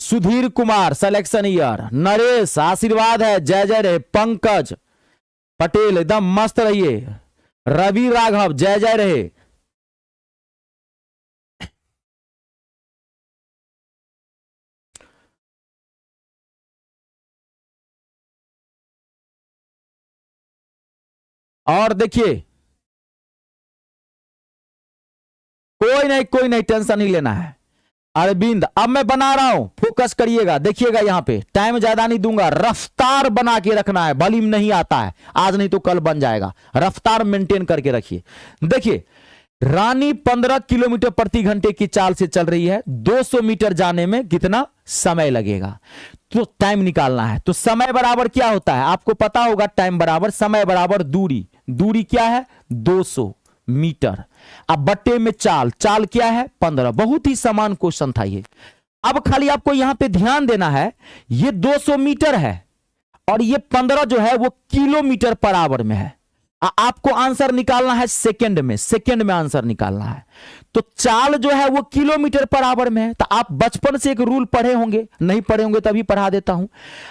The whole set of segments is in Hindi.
सुधीर कुमार सिलेक्शन ईयर, नरेश आशीर्वाद है, जय जय रहे, पंकज पटेल एकदम मस्त रहिए, रवि राघव जय जय रहे। और देखिए कोई नहीं टेंशन नहीं लेना है। अरविंद अब मैं बना रहा हूं, फोकस करिएगा, देखिएगा यहां पे टाइम ज्यादा नहीं दूंगा, रफ्तार बना के रखना है, वॉल्यूम नहीं आता है आज नहीं तो कल बन जाएगा, रफ्तार मेंटेन करके रखिए। देखिए रानी 15 किलोमीटर प्रति घंटे की चाल से चल रही है, 200 मीटर जाने में कितना समय लगेगा, तो टाइम निकालना है। तो समय बराबर क्या होता है आपको पता होगा, टाइम बराबर समय बराबर दूरी, दूरी क्या है 200 मीटर, अब बट्टे में चाल, चाल क्या है 15। बहुत ही समान क्वेश्चन था ये। अब खाली आपको यहां पे ध्यान देना है, ये 200 मीटर है और ये 15 जो है वो किलोमीटर पर आवर में है। आपको आंसर निकालना है सेकंड में, सेकंड में आंसर निकालना है। तो चाल जो है वो किलोमीटर पर आवर में है। तो आप बचपन से एक रूल पढ़े होंगे, नहीं पढ़े होंगे तभी पढ़ा देता हूं।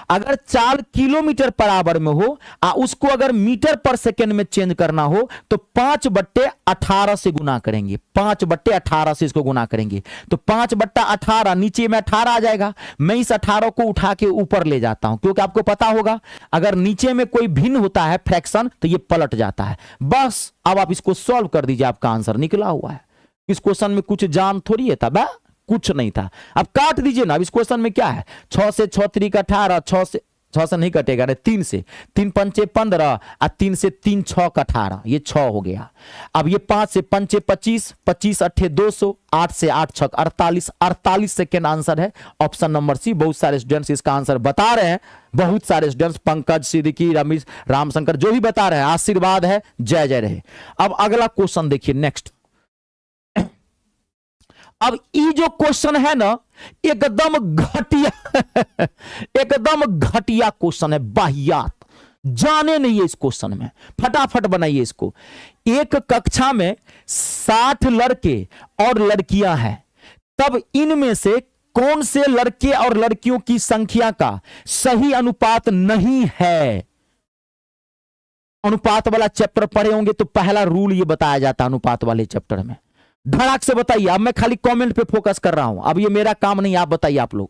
अगर चाल किलोमीटर पर आवर में हो उसको अगर मीटर पर सेकंड में चेंज करना हो तो 5/18 से गुना करेंगे, 5/18 से इसको गुना करेंगे। तो 5/18 नीचे में 18 आ जाएगा। मैं इस 18 को उठा के ऊपर ले जाता हूं क्योंकि आपको पता होगा अगर नीचे में कोई भिन्न होता है फ्रैक्शन तो ये पलट जाता है। बस अब आप इसको सॉल्व कर दीजिए, आपका आंसर निकला हुआ है। इस क्वेश्चन में कुछ जान थोड़ी है था बा, कुछ नहीं था। अब काट दीजिए ना, अब इस क्वेश्चन में क्या है 6 से 6 3 18, 6 से नहीं कटेगा, 3 से 3 पंचे 15 और 3 से 3 6 18, ये 6 हो गया। अब ये 5 से 5 25, 25 8 200, 8 से 8 6 48, 48 सेकेंड आंसर है ऑप्शन नंबर सी। बहुत सारे स्टूडेंट्स इसका आंसर बता रहे हैं, बहुत सारे स्टूडेंट्स पंकज सिद्दीकी रमेश रामशंकर जो भी बता रहे हैं, आशीर्वाद है, जय जय रहे। अब अगला क्वेश्चन देखिए नेक्स्ट। अब ये जो क्वेश्चन है ना एकदम घटिया एकदम घटिया क्वेश्चन है, बाहियात, जाने नहीं है इस क्वेश्चन में, फटाफट बनाइए इसको। एक कक्षा में 60 लड़के और लड़कियां हैं, तब इनमें से कौन से लड़के और लड़कियों की संख्या का सही अनुपात नहीं है। अनुपात वाला चैप्टर पढ़े होंगे तो पहला रूल ये बताया जाता है अनुपात वाले चैप्टर में। धड़ाक से बताइए, अब मैं खाली कमेंट पे फोकस कर रहा हूं, अब ये मेरा काम नहीं, आप बताइए आप लोग,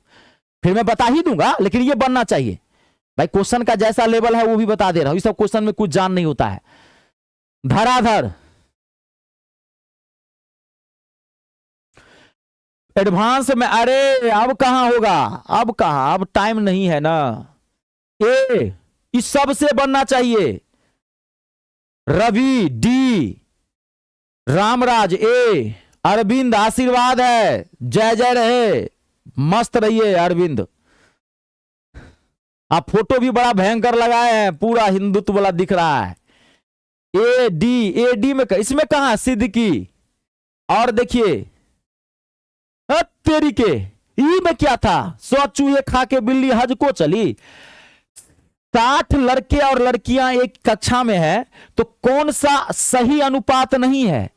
फिर मैं बता ही दूंगा लेकिन ये बनना चाहिए भाई। क्वेश्चन का जैसा लेवल है वो भी बता दे रहा हूं, इस सब क्वेश्चन में कुछ जान नहीं होता है। धराधर एडवांस में, अरे अब कहां होगा, अब कहां, अब टाइम नहीं है ना। ए इस सब से बनना चाहिए, रवि डी, रामराज ए, अरविंद आशीर्वाद है, जय जय रहे, मस्त रहिए अरविंद। आप फोटो भी बड़ा भयंकर लगाए हैं, पूरा हिंदुत्व वाला दिख रहा है। ए डी में इसमें कहां सिद्दीकी, और देखिए तेरी के ई में क्या था, 100 चूहे खा के बिल्ली हज को चली। 60 लड़के और लड़कियां एक कक्षा में है तो कौन सा सही अनुपात नहीं है,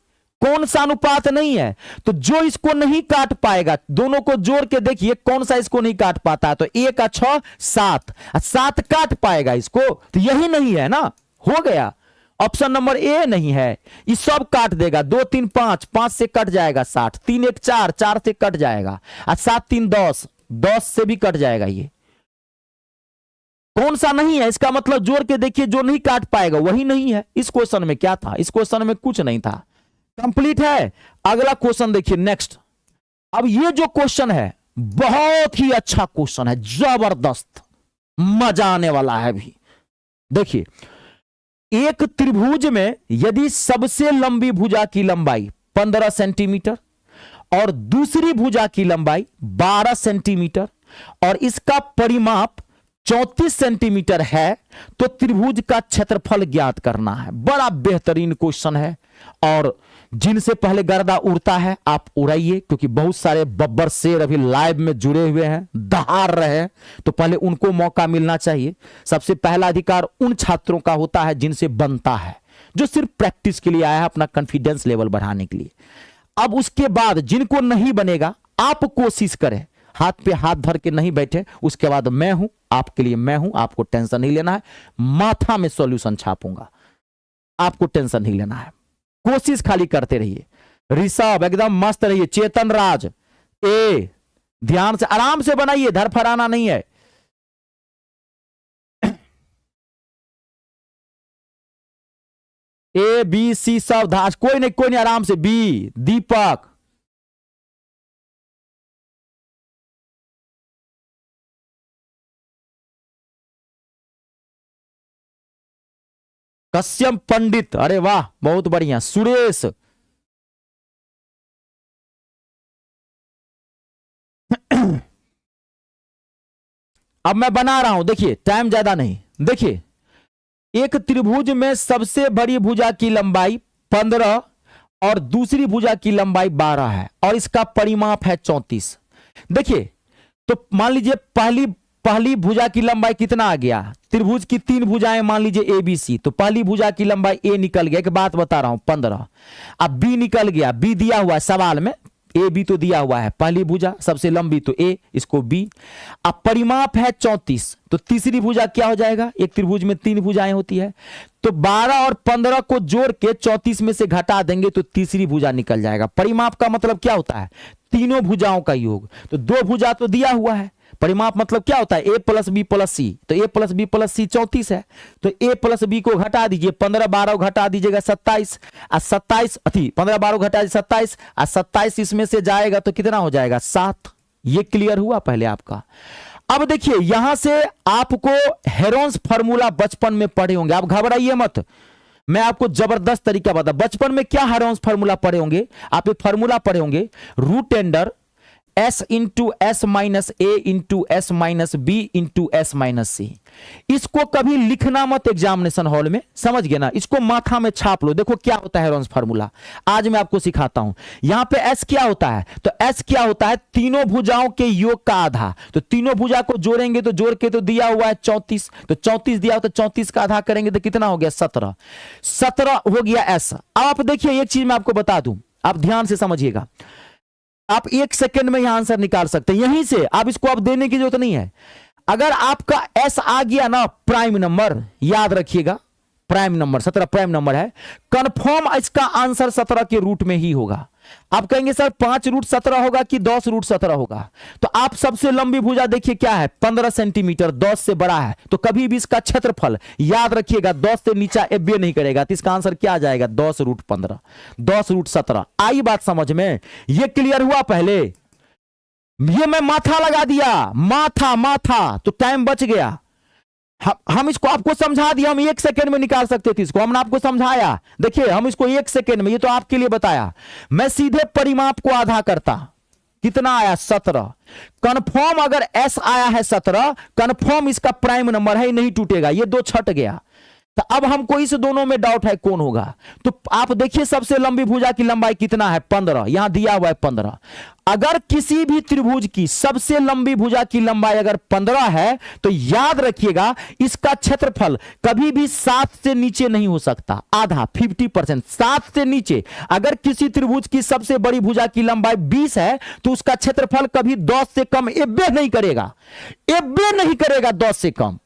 कौन सा अनुपात नहीं है। तो जो इसको नहीं काट पाएगा, दोनों को जोड़ के देखिए कौन सा इसको नहीं काट पाता है। तो 1 का 6 7, 7 काट पाएगा इसको, तो यही नहीं है ना, हो गया। ऑप्शन नंबर ए नहीं है, ये सब काट देगा। 2 3 5, 5 से कट जाएगा 60, 3 1 4, 4 से कट जाएगा, और 7 3 10, 10 से भी कट जाएगा। ये कौन सा नहीं है, इसका मतलब जोड़ के देखिए जो नहीं काट पाएगा वही नहीं है। इस क्वेश्चन में क्या था, इस क्वेश्चन में कुछ नहीं था, कंप्लीट है। अगला क्वेश्चन देखिए नेक्स्ट। अब ये जो क्वेश्चन है बहुत ही अच्छा क्वेश्चन है, जबरदस्त, मजा आने वाला है भी। देखिए एक त्रिभुज में यदि सबसे लंबी भुजा की लंबाई 15 सेंटीमीटर और दूसरी भुजा की लंबाई 12 सेंटीमीटर और इसका परिमाप 34 सेंटीमीटर है तो त्रिभुज का क्षेत्रफल ज्ञात करना है। बड़ा बेहतरीन क्वेश्चन है और जिनसे पहले गर्दा उड़ता है आप उड़ाइए, क्योंकि बहुत सारे बब्बर शेर अभी लाइव में जुड़े हुए हैं, दहाड़ रहे हैं, तो पहले उनको मौका मिलना चाहिए। सबसे पहला अधिकार उन छात्रों का होता है जिनसे बनता है, जो सिर्फ प्रैक्टिस के लिए आया है, अपना कॉन्फिडेंस लेवल बढ़ाने के लिए। अब उसके बाद जिनको नहीं बनेगा आप कोशिश करें, हाथ पे हाथ धर के नहीं बैठे। उसके बाद मैं हूं, आपके लिए मैं हूं, आपको टेंशन नहीं लेना है। माथा में सॉल्यूशन छापूंगा, आपको टेंशन नहीं लेना है। कोशिश खाली करते रहिए। ऋषभ एकदम मस्त रहिए। चेतन राज ए, ध्यान से आराम से बनाइए, धरफराना नहीं है। ए बी सी सब धास, कोई नहीं आराम से। बी दीपक, कश्यप पंडित, अरे वाह बहुत बढ़िया। सुरेश, अब मैं बना रहा हूं, देखिए टाइम ज्यादा नहीं। देखिए एक त्रिभुज में सबसे बड़ी भुजा की लंबाई 15 और दूसरी भुजा की लंबाई 12 है और इसका परिमाप है 34। देखिए तो मान लीजिए पहली भुजा की लंबाई कितना आ गया, त्रिभुज की 3 भुजाएं मान लीजिए ए बी सी, तो पहली भुजा की लंबाई ए निकल गया, एक बात बता रहा हूं 15। अब बी निकल गया, बी दिया हुआ है सवाल में, ए बी तो दिया हुआ है, पहली भुजा सबसे लंबी तो ए, इसको बी। अब परिमाप है 34, तो तीसरी भुजा क्या हो जाएगा, एक त्रिभुज में 3 भुजाएं होती है, तो 12 और 15 को जोड़ के 34 में से घटा देंगे तो तीसरी भुजा निकल जाएगा। परिमाप का मतलब क्या होता है, तीनों भुजाओं का योग। तो 2 भुजा तो दिया हुआ है, परिमाप मतलब क्या होता है, ए प्लस बी प्लस सी, तो ए प्लस बी प्लस सी 34 है, तो ए प्लस बी को घटा दीजिए, 15 12 घटा दीजिएगा 27, और 27 अथी 15 12 घटा 27, और 27 इसमें से जाएगा तो कितना हो जाएगा 7। ये क्लियर हुआ पहले आपका। अब देखिए यहां से आपको हेरोन्स फार्मूला बचपन में पढ़े होंगे, आप घबराइए मत, मैं आपको जबरदस्त तरीका बता। बचपन में क्या हेरोन्स फार्मूला पढ़े होंगे, आप एक फार्मूला पढ़े होंगे, root under s into s minus a into s minus b into s minus c. इसको कभी लिखना मत एग्जामिनेशन हॉल में, समझ गए ना, इसको माथा में छाप लो। देखो क्या होता है हेरोन्स फार्मूला, आज मैं आपको सिखाता हूं। यहां पे s क्या होता है, तो s क्या होता है, तीनों भुजाओं के योग का आधा। तो तीनों भुजा को जोड़ेंगे तो जोड़ के तो दिया हुआ है 34, तो 34 दिया हो तो 34 का आधा करेंगे तो कितना हो गया 17, 17 हो गया s। अब आप देखिए एक चीज मैं आपको बता दूं, आप ध्यान से समझिएगा, आप 1 सेकंड में यहां आंसर निकाल सकते हैं यहीं से, आप इसको आप देने की जरूरत नहीं है। अगर आपका एस आ गया ना प्राइम नंबर, याद रखिएगा प्राइम नंबर 17 प्राइम नंबर है, कंफर्म इसका आंसर 17 के रूट में ही होगा। आप कहेंगे सर 5 रूट 17 होगा कि 10 रूट 17 होगा, तो आप सबसे लंबी भुजा देखिए क्या है 15 सेंटीमीटर, 10 से बड़ा है, तो कभी भी इसका क्षेत्रफल याद रखिएगा 10 से नीचा एबे नहीं करेगा, तो इसका आंसर क्या आ जाएगा 10 रूट 15, 10 रूट 17। आई बात समझ में, ये क्लियर हुआ पहले, ये मैं माथा लगा दिया, माथा तो टाइम बच गया। हम इसको आपको समझा दिया, हम 1 सेकंड में निकाल सकते थे इसको, हमने आपको समझाया। देखिए हम इसको 1 सेकंड में, ये तो आपके लिए बताया, मैं सीधे परिमाप को आधा करता, कितना आया 17। कंफर्म अगर s आया है 17, कंफर्म इसका प्राइम नंबर है, नहीं टूटेगा, ये 2 छट गया। तो अब हमको इस दोनों में डाउट है कौन होगा, तो आप देखिए सबसे लंबी भुजा की लंबाई कितना है 15, यहां दिया हुआ है 15। अगर किसी भी त्रिभुज की सबसे लंबी भुजा की लंबाई अगर 15 है तो याद रखिएगा इसका क्षेत्रफल कभी भी 7 से नीचे नहीं हो सकता, आधा 50%, 7 से नीचे। अगर किसी त्रिभुज की सबसे बड़ी भुजा की लंबाई 20 है तो उसका क्षेत्रफल कभी 10 से कम एब्बे नहीं करेगा, एब्बे नहीं करेगा 10 से कम।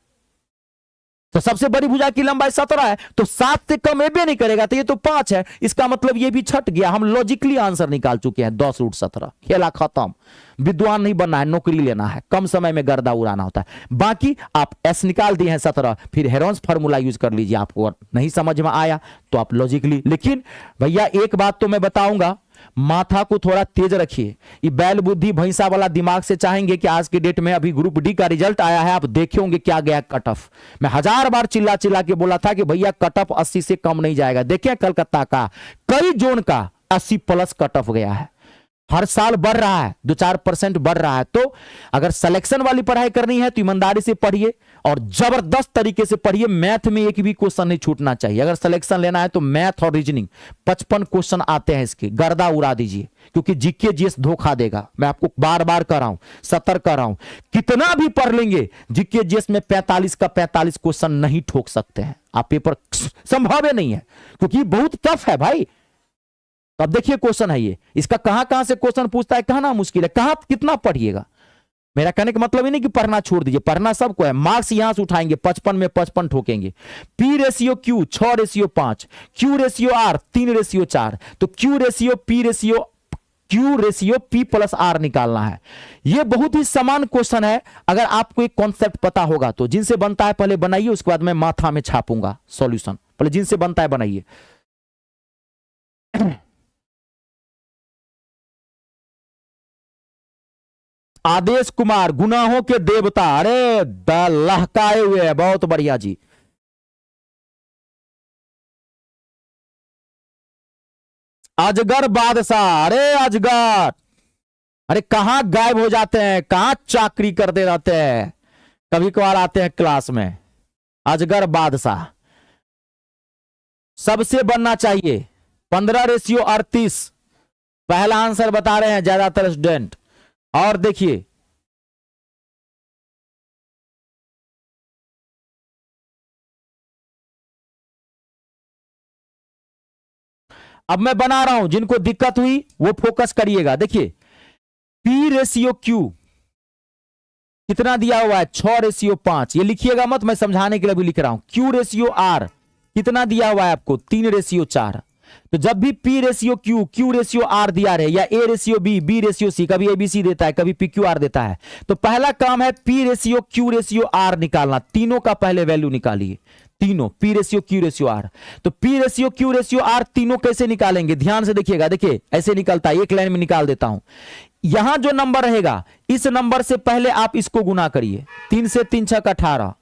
तो सबसे बड़ी भुजा की लंबाई 17 है तो 7 से कम एबे नहीं करेगा, तो ये तो 5 है, इसका मतलब ये भी छट गया। हम लॉजिकली आंसर निकाल चुके हैं 10 रूट 17, खेला खत्म। विद्वान नहीं बनना है, नौकरी लेना है, कम समय में गर्दा उड़ाना होता है। बाकी आप एस निकाल दिए हैं 17, फिर हेरोन्स फार्मूला यूज कर लीजिए। आपको नहीं समझ में आया तो आप लॉजिकली, लेकिन भैया एक बात तो मैं बताऊंगा, माथा को थोड़ा तेज रखिए। ये बैल बुद्धि भैंसा वाला दिमाग से चाहेंगे कि आज के डेट में अभी ग्रुप डी का रिजल्ट आया है, आप देखे होंगे क्या गया कट ऑफ। मैं 1000 बार चिल्ला चिल्ला के बोला था कि भैया कट ऑफ 80 से कम नहीं जाएगा। देखिए कलकत्ता का कई जोन का 80 प्लस कट ऑफ गया है, हर साल बढ़ रहा है, 2-4% बढ़ रहा है। तो अगर सिलेक्शन वाली पढ़ाई करनी है तो ईमानदारी से पढ़िए और जबरदस्त तरीके से पढ़िए। मैथ में एक भी क्वेश्चन नहीं छूटना चाहिए। अगर सिलेक्शन लेना है तो मैथ और रीजनिंग 55 क्वेश्चन आते हैं, इसके गर्दा उड़ा दीजिए, क्योंकि जीके जीएस धोखा देगा। मैं आपको बार बार कह रहा हूं, सतर्क कर रहा हूं, कितना भी पढ़ लेंगे जीके जीएस में 45 का 45 क्वेश्चन नहीं ठोक सकते हैं आप, पेपर संभव नहीं है, क्योंकि बहुत टफ है भाई। अब देखिए क्वेश्चन है ये, इसका कहां कहां से क्वेश्चन पूछता है, कहना मुश्किल है, कहां कितना पढ़िएगा। मेरा कहने का मतलब ही नहीं कि पढ़ना छोड़ दीजिए, पढ़ना सबको है, मार्क्स यहां से उठाएंगे, 55 में 55 ठोकेंगे। P ratio Q 6 ratio 5, Q ratio R 3 ratio 4, तो Q ratio P plus R निकालना है। यह बहुत ही समान क्वेश्चन है, अगर आपको एक कॉन्सेप्ट पता होगा तो। जिनसे बनता है पहले बनाइए, उसके बाद मैं माथा में छापूंगा सॉल्यूशन। पहले जिनसे बनता है बनाइए। आदेश कुमार, गुनाहों के देवता, अरे लहकाए हुए है, बहुत बढ़िया जी। अजगर बादशाह, अरे अजगर, अरे कहां गायब हो जाते हैं, कहां चाकरी करते रहते हैं, कभी कभार आते हैं क्लास में। अजगर बादशाह सबसे बनना चाहिए। 15 रेशियो 38 पहला आंसर बता रहे हैं ज्यादातर स्टूडेंट। और देखिए अब मैं बना रहा हूं, जिनको दिक्कत हुई वो फोकस करिएगा। देखिए P रेशियो Q कितना दिया हुआ है, 6 रेशियो 5, ये लिखिएगा मत, मैं समझाने के लिए भी लिख रहा हूं। Q रेशियो R कितना दिया हुआ है आपको, 3 रेशियो 4। तो जब भी P ratio Q ratio R दिया रहे, या A ratio B ratio C, कभी ABC देता है, कभी PQR देता है, तो पहला काम है P ratio Q ratio R निकालना। तीनों का पहले वैल्यू निकालिए, तीनों P ratio Q ratio R। तो P ratio Q ratio R तीनों कैसे निकालेंगे, ध्यान से देखिएगा। देखिए ऐसे निकलता है, एक लाइन में निकाल देता हूं। यहां जो नंबर रहेगा, इस नंबर से पहले आप इसको गुना करिए, 3 से 3 6 18,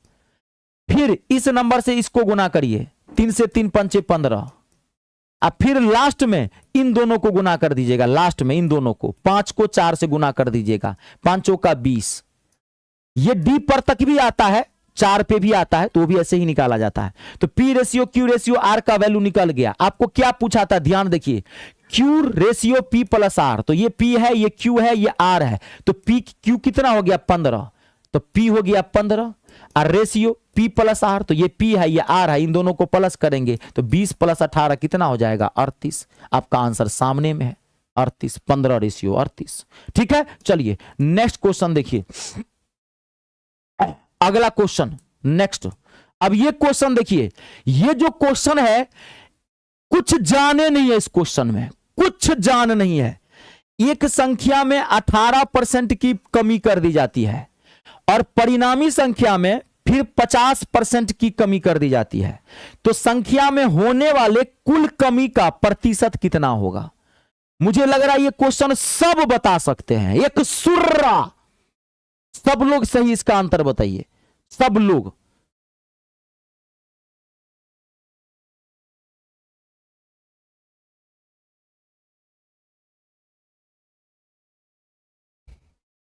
फिर इस नंबर से इसको गुना करिए, 3 से 3 5 15, अब फिर लास्ट में इन दोनों को गुना कर दीजिएगा। लास्ट में इन दोनों को, 5 को 4 से गुना कर दीजिएगा, 5 का 20। ये डी पर तक भी आता है, 4 पे भी आता है, तो भी ऐसे ही निकाला जाता है। तो P ratio Q ratio R का वैल्यू निकल गया। आपको क्या पूछा था, ध्यान देखिए, Q ratio P plus R, तो ये P है, ये Q है, ये R है, तो P Q कितना हो गया 15, तो P हो गया 15, और रेशियो P प्लस R, तो ये P है, ये R है, इन दोनों को प्लस करेंगे तो 20 प्लस 18 कितना हो जाएगा 38। आपका आंसर सामने में है 38, 15 रेशियो 38। ठीक है, चलिए नेक्स्ट क्वेश्चन देखिए, अगला क्वेश्चन नेक्स्ट। अब ये क्वेश्चन देखिए, ये जो क्वेश्चन है कुछ जाने नहीं है, इस क्वेश्चन में कुछ जान नहीं है। एक संख्या में 18% की कमी कर दी जाती है, और परिणामी संख्या में फिर 50% की कमी कर दी जाती है। तो संख्या में होने वाले कुल कमी का प्रतिशत कितना होगा? मुझे लग रहा है ये क्वेश्चन सब बता सकते हैं, एक सुर्रा। सब लोग सही इसका आंसर बताइए, सब लोग।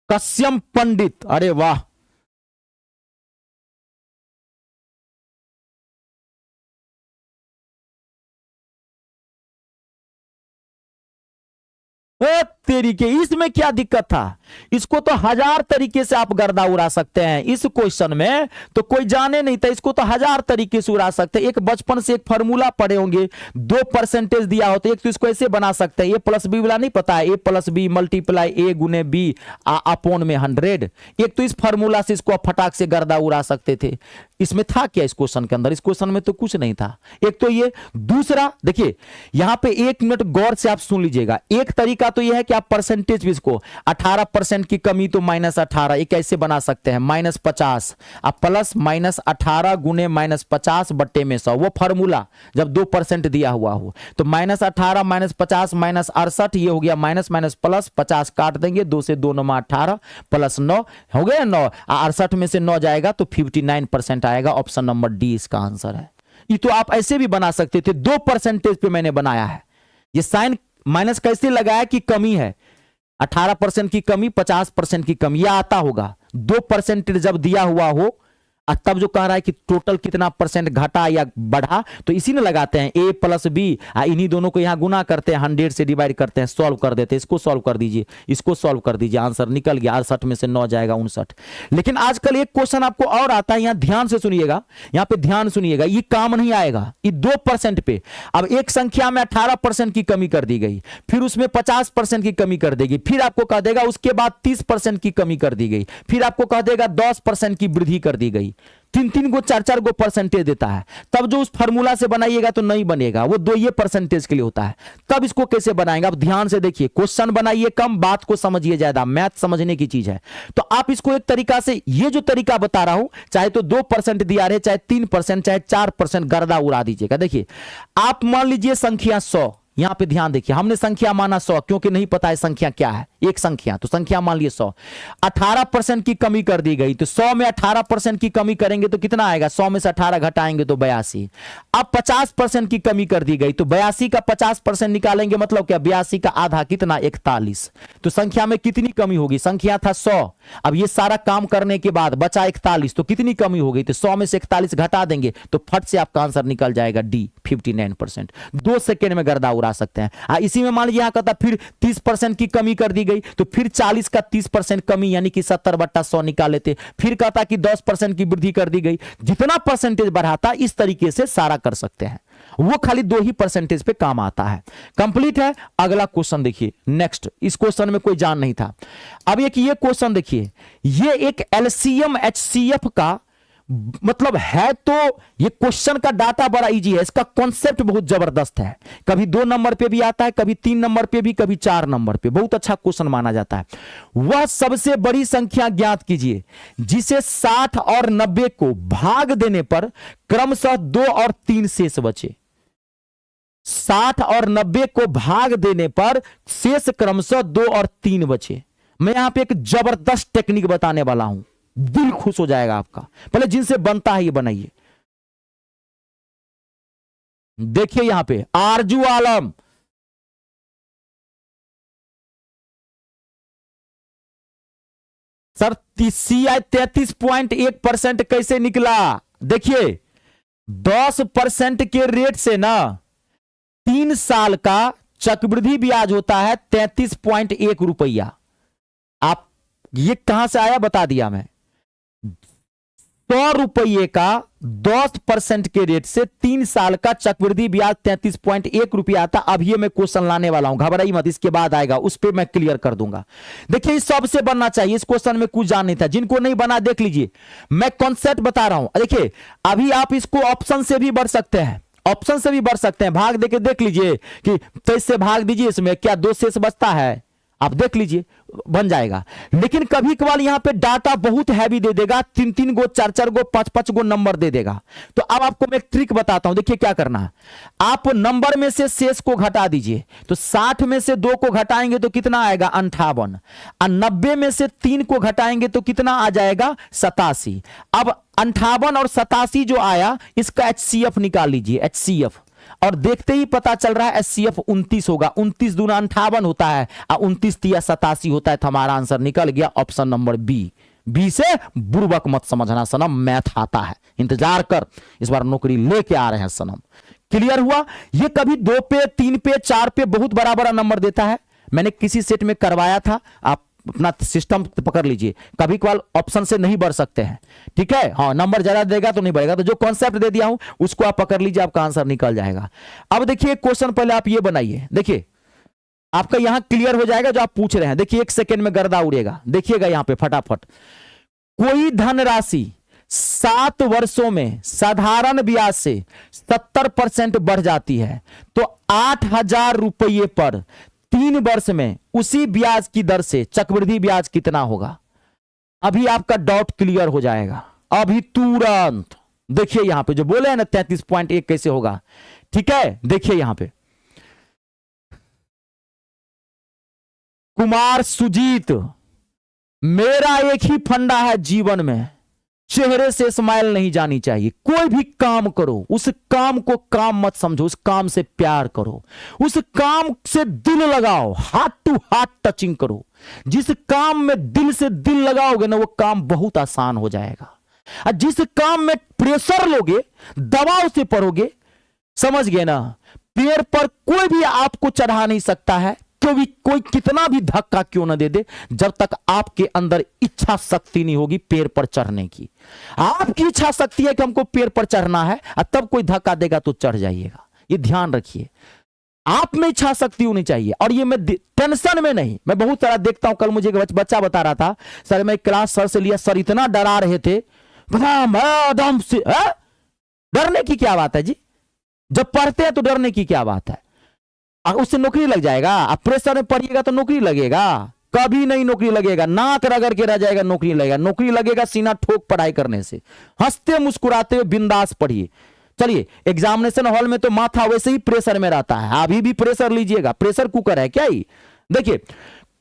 कश्यप पंडित, अरे वाह, तेरी के, इसमें क्या दिक्कत था? इसको तो 1000 तरीके से आप गर्दा उड़ा सकते हैं। इस क्वेश्चन में तो कोई जाने नहीं था, इसको तो 1000 तरीके से उड़ा सकते हैं। एक बचपन से एक फार्मूला पढ़े होंगे, 2% दिया होता है। एक तो इसको ऐसे बना सकते हैं, A+B वाला नहीं पता है, A+B मल्टीप्लाई A गुने B अपॉन में 100। एक तो इस फार्मूला से इसको फटाक से गर्दा उड़ा सकते थे। इसमें था क्या इस क्वेश्चन के अंदर? इस क्वेश्चन में तो कुछ नहीं था। एक तो ये, दूसरा देखिए यहां पे 1 मिनट गौर से आप सुन लीजिएगा। एक तरीका तो यह है कि आप परसेंटेज भी इसको 18% की कमी तो -18, एक ऐसे बना सकते हैं, -50 अब प्लस -18 गुने -50 बट्टे में 100। वो फार्मूला जब 2% दिया हुआ हो तो -18 -50 -68, ये हो गया माइनस माइनस प्लस, 50 काट देंगे, 2 से 2 9 18 प्लस 9 हो गया 9, 68 में से 9 जाएगा तो 59% आएगा। ऑप्शन नंबर डी इसका आंसर है। ये तो आप ऐसे भी बना सकते थे, 2% पे मैंने बनाया है। ये साइन माइनस कैसे लगाया कि कमी है, 18% की कमी, 50% की कमी, यह आता होगा। 2% जब दिया हुआ हो तब जो कह रहा है कि टोटल कितना परसेंट घटा या बढ़ा, तो इसी ने लगाते हैं a प्लस बी, इन्हीं दोनों को यहां गुना करते हैं, 100 से डिवाइड करते हैं, सॉल्व कर देते हैं। इसको सॉल्व कर दीजिए, इसको सॉल्व कर दीजिए, आंसर निकल गया। 68 में से 9 जाएगा 59। लेकिन आजकल एक क्वेश्चन आपको और आता है, यहां ध्यान से सुनिएगा, यहां पे ध्यान सुनिएगा, ये काम नहीं आएगा, ये 2% पे। अब एक संख्या में 18% की कमी कर दी गई, फिर उसमें 50% की कमी कर देगी, फिर आपको कह देगा उसके बाद 30% की कमी कर दी गई, फिर आपको कह देगा 10% की वृद्धि कर दी गई, 3-3 गो 4-4 गो परसेंटेज देता है। तब जो उस फार्मूला से बनाइएगा तो नहीं बनेगा, वो 2 ये परसेंटेज के लिए होता है। तब इसको कैसे बनाएंगे? अब ध्यान से देखिए, क्वेश्चन बनाइए कम, बात को समझिए ज्यादा, मैथ समझने की चीज है। तो आप इसको एक तरीका से, ये जो तरीका बता रहा हूं, चाहे तो 2% दिया रहे, चाहे 3%, चाहे 4%, गर्दा उड़ा दीजिएगा। देखिए, आप मान लीजिए संख्या 100, यहां पे ध्यान देखिए, हमने संख्या माना 100 क्योंकि नहीं पता है संख्या क्या है, एक संख्या, तो संख्या मान लिए 100। 18% की कमी कर दी गई, तो 100 में 18% की कमी करेंगे तो कितना आएगा? 100 में से 18 घटाएंगे तो 82। अब 50% की कमी कर दी गई, तो 82 का 50% निकालेंगे, मतलब क्या? 82 का आधा कितना? 41। तो संख्या में कितनी कमी होगी? संख्या था 100, अब ये सारा काम करने के बाद बचा 41, तो कितनी कमी हो गई? तो 100 में से 41 घटा देंगे तो फट से आपका आंसर निकल जाएगा डी, 59%। 2 सेकेंड में गर्दा उड़ा सकते हैं। इसी में मान लीजिए यहां कहता फिर 30% की कमी कर दी गई, तो फिर 40 का 30% कमी, यानी कि 70/100 निकाल लेते। फिर कहता कि 10% की वृद्धि कर दी गई, जितना परसेंटेज बढ़ाता इस तरीके से सारा कर सकते हैं। वो खाली 2 ही परसेंटेज पे काम आता है। कंप्लीट है। अगला क्वेश्चन देखिए, नेक्स्ट। इस क्वेश्चन में कोई जान नहीं था। अब एक ये क्वेश्चन देखिए, ये एक एलसीएम एचसीएफ का मतलब है, तो ये क्वेश्चन का डाटा बड़ा इजी है, इसका कॉन्सेप्ट बहुत जबरदस्त है। कभी 2 नंबर पे भी आता है, कभी 3 नंबर पे भी, कभी 4 नंबर पे। बहुत अच्छा क्वेश्चन माना जाता है। वह सबसे बड़ी संख्या ज्ञात कीजिए जिसे 60 और 90 को भाग देने पर क्रमशः 2 और 3 शेष बचे। 60 और 90 को भाग देने पर शेष क्रमशः 2 और 3 बचे। मैं यहां पे एक जबरदस्त टेक्निक बताने वाला हूं, दिल खुश हो जाएगा आपका। पहले जिनसे बनता है ये बनाइए। देखिए यहां पे आरजू आलम, सर CI 33.1% कैसे निकला? देखिए 10% के रेट से ना 3 साल का चक्रवृद्धि ब्याज होता है 33.1 रुपया। आप ये कहां से आया बता दिया मैं। 100 रुपये का 10% के रेट से 3 साल का चक्रवृद्धि ब्याज 33.1 रुपया आता। अब ये मैं क्वेश्चन लाने वाला हूं, घबराई मत, इसके बाद आएगा, उस पर मैं क्लियर कर दूंगा। देखिए इस सबसे बनना चाहिए, इस क्वेश्चन में कुछ जान नहीं था। जिनको नहीं बना देख लीजिए, मैं कॉन्सेप्ट बता रहा हूं। देखिए अभी आप इसको ऑप्शन से भी बढ़ सकते हैं, ऑप्शन से भी बढ़ सकते हैं। भाग देके देख लीजिए कि 23 से भाग दीजिए, इसमें क्या 2 शेष बचता है, आप देख लीजिए बन जाएगा। लेकिन कभी कभार यहां पे डाटा बहुत हैवी दे देगा, 3-3 गो 4-4 गो 5-5 गो नंबर दे देगा। तो अब आपको मैं एक ट्रिक बताता हूं, देखिए क्या करना है। आप नंबर में से शेष को घटा दीजिए, तो 60 में से 2 को घटाएंगे तो कितना आएगा? 58। और 90 में से 3 को घटाएंगे तो कितना आ जाएगा? 87। अब 58 और 87 जो आया, इसका HCF निकाल लीजिए, HCF। और देखते ही पता चल रहा है HCF 29 होगा। 29 दूना 58 होता है और 29 तिया 87 होता है। तो हमारा आंसर निकल गया ऑप्शन नंबर बी से बुर्बक मत समझना सनम, मैथ आता है, इंतजार कर, इस बार नौकरी लेके आ रहे हैं सनम। क्लियर हुआ? ये कभी 2 पे 3 पे 4 पे बहुत बड़ा बड़ा नंबर देता है। मैंने किसी सेट में करवाया था, आप अपना सिस्टम पकड़ लीजिए। कभी कभार ऑप्शन से नहीं बढ़ सकते हैं, ठीक है। हाँ, नंबर ज्यादा देगा तो नहीं बढ़ेगा। तो जो कॉन्सेप्ट दे दिया हूं उसको आप पकड़ लीजिए, आपका आंसर निकल जाएगा। अब देखिए क्वेश्चन पहले आप ये बनाइए, देखिए आपका यहां क्लियर हो जाएगा जो आप पूछ रहे हैं। देखिए 1 सेकेंड में गर्दा उड़ेगा, देखिएगा यहां पे फटाफट। कोई धनराशि 7 वर्षों में साधारण ब्याज से 70% बढ़ जाती है, तो 8,000 रुपये पर 3 वर्ष में उसी ब्याज की दर से चक्रवृद्धि ब्याज कितना होगा? अभी आपका डाउट क्लियर हो जाएगा, अभी तुरंत। देखिए यहां पे जो बोले हैं ना 33.1 कैसे होगा, ठीक है। देखिए यहां पे कुमार सुजीत, मेरा एक ही फंडा है जीवन में, चेहरे से स्माइल नहीं जानी चाहिए। कोई भी काम करो, उस काम को काम मत समझो, उस काम से प्यार करो, उस काम से दिल लगाओ, हार्ट टू हार्ट टचिंग करो। जिस काम में दिल से दिल लगाओगे ना, वो काम बहुत आसान हो जाएगा। और जिस काम में प्रेशर लोगे, दबाव से पढ़ोगे, समझ गए ना, पैर पर कोई भी आपको चढ़ा नहीं सकता है, क्योंकि कोई कितना भी धक्का क्यों ना दे दे, जब तक आपके अंदर इच्छा शक्ति नहीं होगी पैर पर चढ़ने की। आपकी इच्छा शक्ति है कि हमको पैर पर चढ़ना है, और तब कोई धक्का देगा तो चढ़ जाइएगा। ये ध्यान रखिए, आप में इच्छा शक्ति होनी चाहिए। और ये मैं टेंशन में नहीं, मैं बहुत सारा देखता हूं। कल मुझे एक बच्चा बता रहा था, सर मैं क्लास सर से लिया, सर इतना डरा रहे थे, मैडम से। डरने की क्या बात है जी, जब पढ़ते हैं तो डरने की क्या बात है। उससे नौकरी लग जाएगा, आप प्रेशर में पढ़िएगा तो नौकरी लगेगा? कभी नहीं नौकरी लगेगा, नाक रगड़ के रह जाएगा, नौकरी लगेगा। नौकरी लगेगा सीना ठोक पढ़ाई करने से, हंसते मुस्कुराते हुए बिंदास पढ़िए। चलिए, एग्जामिनेशन हॉल में तो माथा वैसे ही प्रेशर में रहता है, अभी भी प्रेशर लीजिएगा, प्रेशर कुकर है क्या ही। देखिए,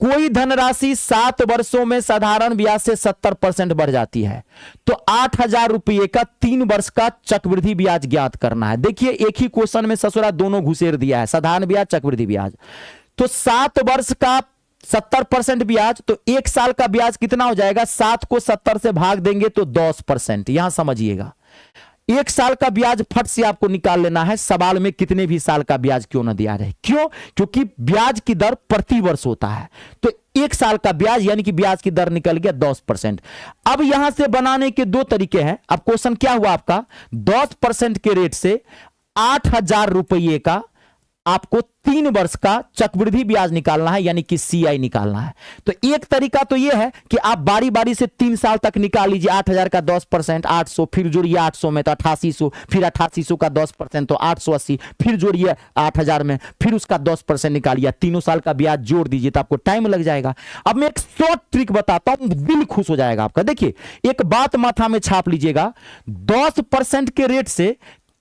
कोई धनराशि 7 वर्षों में साधारण ब्याज से 70% बढ़ जाती है, तो 8,000 रुपये का 3 वर्ष का चक्रवृद्धि ब्याज ज्ञात करना है। देखिए, एक ही क्वेश्चन में ससुरा दोनों घुसेर दिया है, साधारण ब्याज, चक्रवृद्धि ब्याज। तो 7 वर्ष का 70% ब्याज, तो 1 साल का ब्याज कितना हो जाएगा? 7 को 70 से भाग देंगे तो 10%। यहां समझिएगा, 1 साल का ब्याज फट से आपको निकाल लेना है, सवाल में कितने भी साल का ब्याज क्यों ना दिया रहे। क्यों? क्योंकि ब्याज की दर प्रति वर्ष होता है, तो 1 साल का ब्याज यानी कि ब्याज की दर निकल गया 10%। अब यहां से बनाने के 2 तरीके हैं। अब क्वेश्चन क्या हुआ आपका? 10% के रेट से 8,000 रुपये का आपको 3 वर्ष का चक्रवृद्धि ब्याज निकालना है, यानी कि CI निकालना है। तो एक तरीका तो यह है कि आप बारी बारी से 3 साल तक निकाल लीजिए। 8,000 का 10%, 800, फिर जोड़िए 800 में तो 8800, फिर 8800 का 10% तो 880, फिर जोड़िए 8,000 में, फिर उसका 10% निकालिए, तीनों साल का ब्याज जोड़ दीजिए, तो आपको टाइम लग जाएगा। अब मैं एक शॉर्ट ट्रिक बताता हूं, दिल खुश हो जाएगा आपका। देखिए, एक बात माथा में छाप लीजिएगा, 10% के रेट से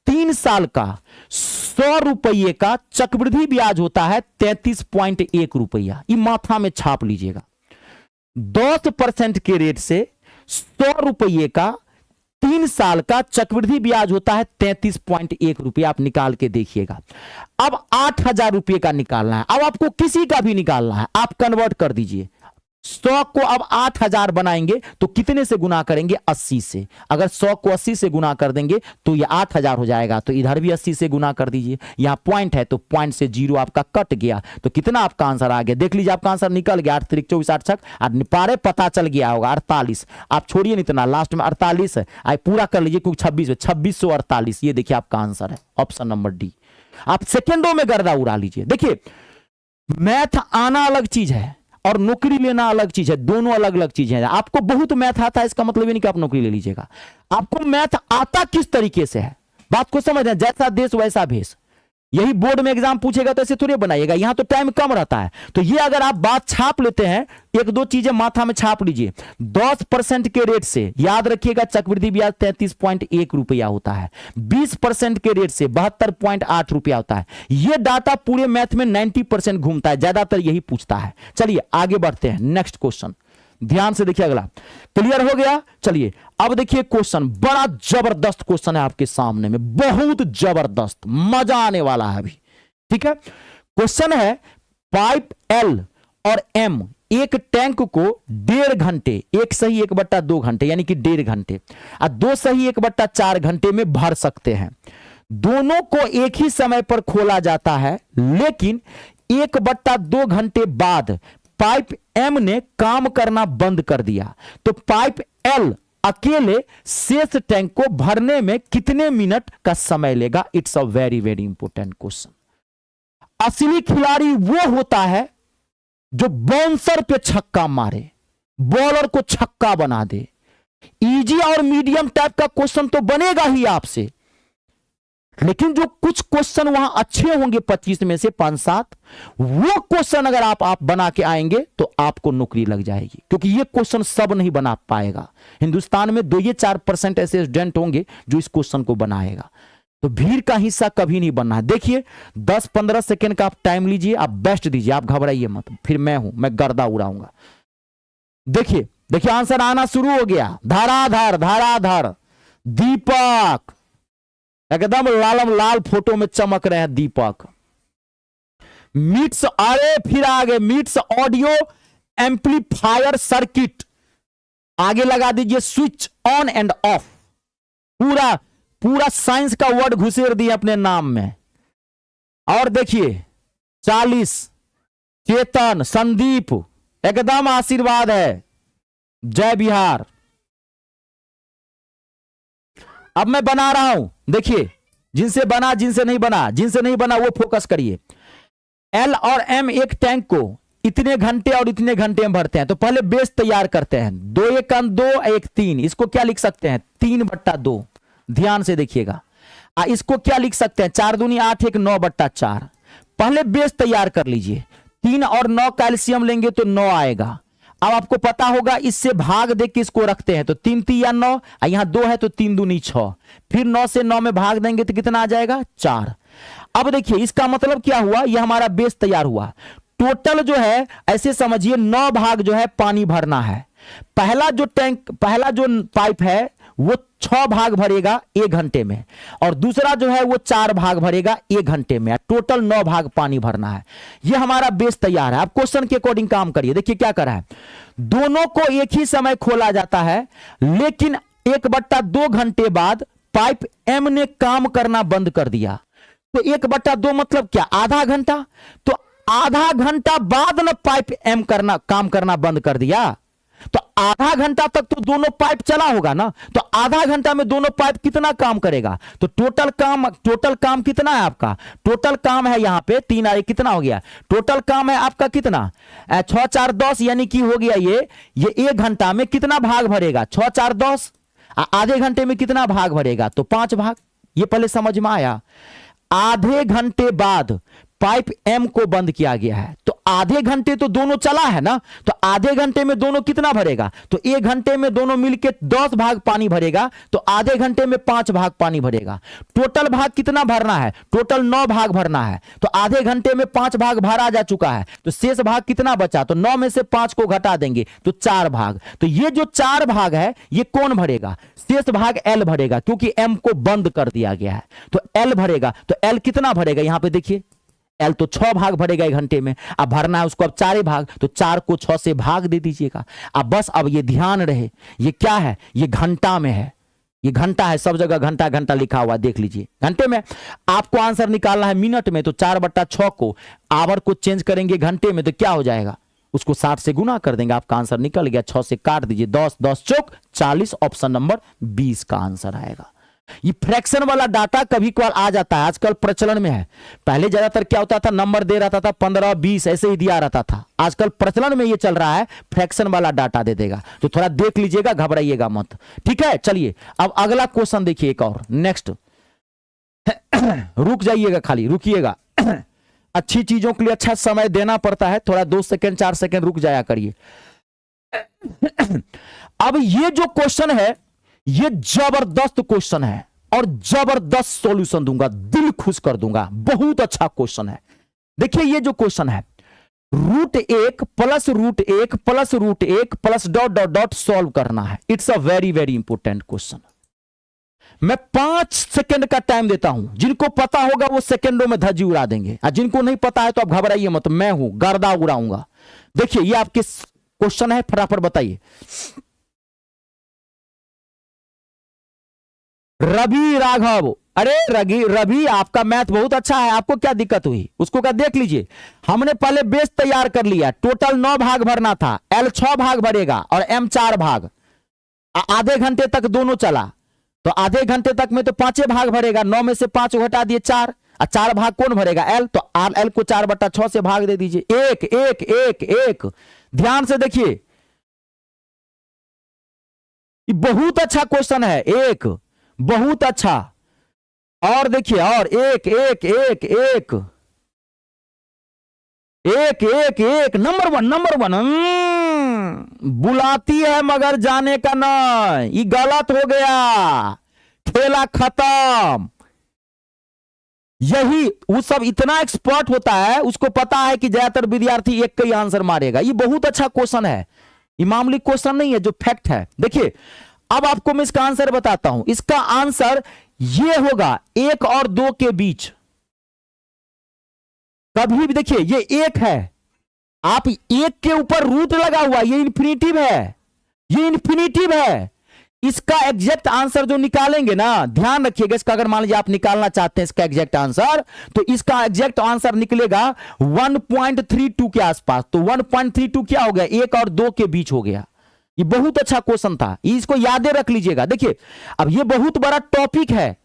3 साल का 100 रुपये का चक्रवृद्धि ब्याज होता है 33.1 रुपया। ये माथा में छाप लीजिएगा। 10% के रेट से 100 रुपये का 3 साल का चक्रवृद्धि ब्याज होता है 33.1 रुपया। आप निकाल के देखिएगा। अब 8,000 रुपये का निकालना है। अब आपको किसी का भी निकालना है, आप कन्वर्ट कर दीजिए। 100 को अब 8,000 बनाएंगे तो कितने से गुना करेंगे? 80 से। अगर 100 को 80 से गुना कर देंगे तो ये 8,000 हो जाएगा, तो इधर भी 80 से गुना कर दीजिए। यहां पॉइंट है तो पॉइंट से 0 आपका कट गया, तो कितना आपका आंसर आ गया? देख लीजिए, आपका आंसर निकल गया 8 3 24 8 6 पारे पता चल गया होगा 48। आप छोड़िए नहीं, इतना लास्ट में 48 है, आए पूरा कर लीजिए, क्योंकि 26 है, 2648। ये देखिए आपका आंसर है, ऑप्शन नंबर डी। आप सेकेंडों में गर्दा उड़ा लीजिए। देखिए, मैथ आना अलग चीज है और नौकरी लेना अलग चीज है, दोनों अलग अलग चीजें हैं। आपको बहुत मैथ आता है, इसका मतलब ये नहीं कि आप नौकरी ले लीजिएगा। आपको मैथ आता किस तरीके से है, बात को समझ रहे हैं? जैसा देश वैसा भेष। यही बोर्ड में एग्जाम पूछेगा तो ऐसे थोड़ी बनाइएगा, यहां तो टाइम कम रहता है। तो ये अगर आप बात छाप लेते हैं, 1-2 चीजें माथा में छाप लीजिए। 10% के रेट से याद रखिएगा चक्रवृद्धि ब्याज 33.1 रुपया होता है। 20% के रेट से 72.8 रुपया होता है। यह डाटा पूरे मैथ में 90% घूमता है, ज्यादातर यही पूछता है। चलिए आगे बढ़ते हैं, नेक्स्ट क्वेश्चन ध्यान से देखिए। अगला क्लियर हो गया? चलिए अब देखिए क्वेश्चन, बड़ा जबरदस्त क्वेश्चन है आपके सामने में, बहुत जबरदस्त, मजा आने वाला है अभी। ठीक है, क्वेश्चन है पाइप L और M एक टैंक को 1.5 घंटे, 1 सही 1/2 घंटे यानी कि 1.5 घंटे और 2 सही 1/4 घंटे में भर सकते हैं। दोनों को एक ही समय पर खोला जाता है, लेकिन 1/2 घंटे बाद पाइप M ने काम करना बंद कर दिया, तो पाइप L अकेले शेष टैंक को भरने में कितने मिनट का समय लेगा? It's a very very important question. असली खिलाड़ी वो होता है जो बाउंसर पे छक्का मारे, बॉलर को छक्का बना दे। इजी और मीडियम टाइप का क्वेश्चन तो बनेगा ही आपसे, लेकिन जो कुछ क्वेश्चन वहां अच्छे होंगे 25 में से 5-7, वो क्वेश्चन अगर आप बना के आएंगे तो आपको नौकरी लग जाएगी, क्योंकि ये क्वेश्चन सब नहीं बना पाएगा। हिंदुस्तान में 2-4% ऐसे स्टूडेंट होंगे जो इस क्वेश्चन को बनाएगा, तो भीड़ का हिस्सा कभी नहीं बनना है। देखिए 10-15 सेकेंड का आप टाइम लीजिए, आप बेस्ट दीजिए, आप घबराइए मत, फिर मैं गर्दा उड़ाऊंगा। देखिए देखिए आंसर आना शुरू हो गया। धाराधार धाराधार दीपक, एकदम लालम लाल फोटो में चमक रहे हैं दीपक। मिट्स, अरे फिर आगे, मिट्स ऑडियो एम्पलीफायर सर्किट, आगे लगा दीजिए स्विच ऑन एंड ऑफ। पूरा पूरा साइंस का वर्ड घुसेर दिए अपने नाम में। और देखिए 40 चेतन संदीप, एकदम आशीर्वाद है। जय बिहार। अब मैं बना रहा हूं, देखिए जिनसे बना जिनसे नहीं बना, जिनसे नहीं बना वो फोकस करिए। एल और एम एक टैंक को इतने घंटे और इतने घंटे में भरते हैं। तो पहले बेस तैयार करते हैं। 2 × 1 = 2 1 3। इसको क्या लिख सकते हैं 3/2। ध्यान से देखिएगा। इसको क्या लिख सकते हैं 4 दूनी 8 1 9/4। पहले बेस तैयार कर लीजिए। 3 और 9 कैल्शियम लेंगे तो 9 आएगा। अब आपको पता होगा इससे भाग दे के इसको रखते हैं तो 3 3 या 9, यहां 2 है तो 3 दूनी 6, फिर 9 से 9 में भाग देंगे तो कितना आ जाएगा 4। अब देखिए इसका मतलब क्या हुआ, यह हमारा बेस तैयार हुआ। टोटल जो है ऐसे समझिए 9 भाग जो है पानी भरना है। पहला जो पाइप है वो 6 भाग भरेगा 1 घंटे में, और दूसरा जो है वो 4 भाग भरेगा 1 घंटे में। टोटल 9 भाग पानी भरना है। यह हमारा बेस तैयार है। आप क्वेश्चन के अकॉर्डिंग काम करिए। देखिए क्या करा है, दोनों को एक ही समय खोला जाता है, लेकिन 1/2 घंटे बाद पाइप एम ने काम करना बंद कर दिया। तो 1/2 मतलब क्या, आधा घंटा। तो आधा घंटा बाद ना पाइप एम काम करना बंद कर दिया, तो आधा घंटा तक तो दोनों पाइप चला होगा ना। तो आधा घंटा में दोनों पाइप कितना काम करेगा, तो टोटल काम कितना है आपका, टोटल काम है यहां पे 3 आए कितना हो गया, टोटल काम है आपका कितना 6 4 10, यानी कि हो गया ये 1 घंटा में कितना भाग भरेगा 6 4 10। आधे घंटे में कितना भाग भरेगा, तो 5 भाग। ये पहले समझ में आया। आधे घंटे बाद पाइप एम को बंद किया गया है, तो आधे घंटे तो दोनों चला है ना, तो आधे घंटे में दोनों कितना भरेगा, तो 1 घंटे में दोनों मिलके 10 भाग पानी भरेगा, तो आधे घंटे में 5 भाग पानी भरेगा। टोटल भाग कितना भरना है, टोटल 9 भाग भरना है, तो आधे घंटे में 5 भाग भरा जा चुका है, तो शेष भाग कितना बचा, तो 9 में से 5 को घटा देंगे तो 4 भाग। तो ये जो 4 भाग है ये कौन भरेगा, शेष भाग एल भरेगा, क्योंकि एम को बंद कर दिया गया है। तो एल भरेगा, तो एल कितना भरेगा, यहां पे देखिए एल तो 6 भाग भरेगा 1 घंटे में। अब भरना है उसको अब 4 भाग, तो 4 को 6 से भाग दे दीजिएगा। अब बस अब ये ध्यान रहे, ये क्या है, ये घंटा में है, ये घंटा है, सब जगह घंटा घंटा लिखा हुआ देख लीजिए। घंटे में आपको आंसर निकालना है मिनट में, तो 4/6 को आवर को चेंज करेंगे घंटे में तो क्या हो जाएगा, उसको 60 से गुना कर देंगे, आपका आंसर निकल गया। 6 से काट दीजिए, 10 10 चौक 40, ऑप्शन नंबर 20 का आंसर आएगा। ये फ्रैक्शन वाला डाटा कभी कभार आ जाता है, आजकल प्रचलन में है। पहले ज्यादातर क्या होता था, नंबर दे रहता था 15 20 ऐसे ही दिया रहता था। आजकल प्रचलन में ये चल रहा है फ्रैक्शन वाला डाटा दे देगा, तो थोड़ा देख लीजिएगा, घबराइएगा मत, ठीक है। चलिए अब अगला क्वेश्चन देखिए, एक और नेक्स्ट। रुक जाइएगा, खाली रुकिएगा। अच्छी चीजों के लिए अच्छा समय देना पड़ता है, थोड़ा 2 सेकंड 4 सेकंड रुक जाया करिए। अब ये जो क्वेश्चन है ये जबरदस्त क्वेश्चन है और जबरदस्त सॉल्यूशन दूंगा, दिल खुश कर दूंगा। बहुत अच्छा क्वेश्चन है। देखिए ये जो क्वेश्चन है, √1 + √1 + √1 + ... सॉल्व करना है। It's a very very important question. मैं 5 सेकंड का टाइम देता हूं, जिनको पता होगा वो सेकंडों में धज्जी उड़ा देंगे, और जिनको नहीं पता है तो आप घबराइए मत, मैं हूं, गर्दा उड़ाऊंगा। देखिए ये आपके क्वेश्चन है, फटाफट बताइए। रवि राघव, अरे रवि आपका मैथ बहुत अच्छा है, आपको क्या दिक्कत हुई, उसको क्या देख लीजिए। हमने पहले बेस तैयार कर लिया, टोटल 9 भाग भरना था, एल 6 भाग भरेगा और एम 4 भाग। आधे घंटे तक दोनों चला, तो आधे घंटे तक में तो 5 भाग भरेगा, 9 में से 5 घटा दिए 4, और 4 भाग कौन भरेगा, एल। तो एल को 4/6 से भाग दे दीजिए। 1 1 1 1। ध्यान से देखिए, बहुत अच्छा क्वेश्चन है, एक बहुत अच्छा। और देखिए, और 1 1 1 1 1 1 1 नंबर 1 बुलाती है मगर जाने का नहीं, ये गलत हो गया, खेला खत्म। यही वो सब इतना एक्सपर्ट होता है, उसको पता है कि ज्यादातर विद्यार्थी एक का ही आंसर मारेगा। ये बहुत अच्छा क्वेश्चन है, ये मामूली क्वेश्चन नहीं है, जो फैक्ट है। देखिए अब आपको मैं इसका आंसर बताता हूं। इसका आंसर ये होगा 1 और 2 के बीच। कभी भी देखिए ये 1 है, आप 1 के ऊपर रूट लगा हुआ, ये इंफिनिटिव है, ये इन्फिनिटिव है। इसका एग्जैक्ट आंसर जो निकालेंगे ना, ध्यान रखिएगा, इसका अगर मान लीजिए आप निकालना चाहते हैं इसका एग्जैक्ट आंसर, तो इसका एग्जैक्ट आंसर निकलेगा 1.32 के आसपास। तो 1.32 क्या हो गया, 1 और 2 के बीच हो गया। ये बहुत अच्छा क्वेश्चन था, इसको यादें रख लीजिएगा। देखिए अब ये बहुत बड़ा टॉपिक है,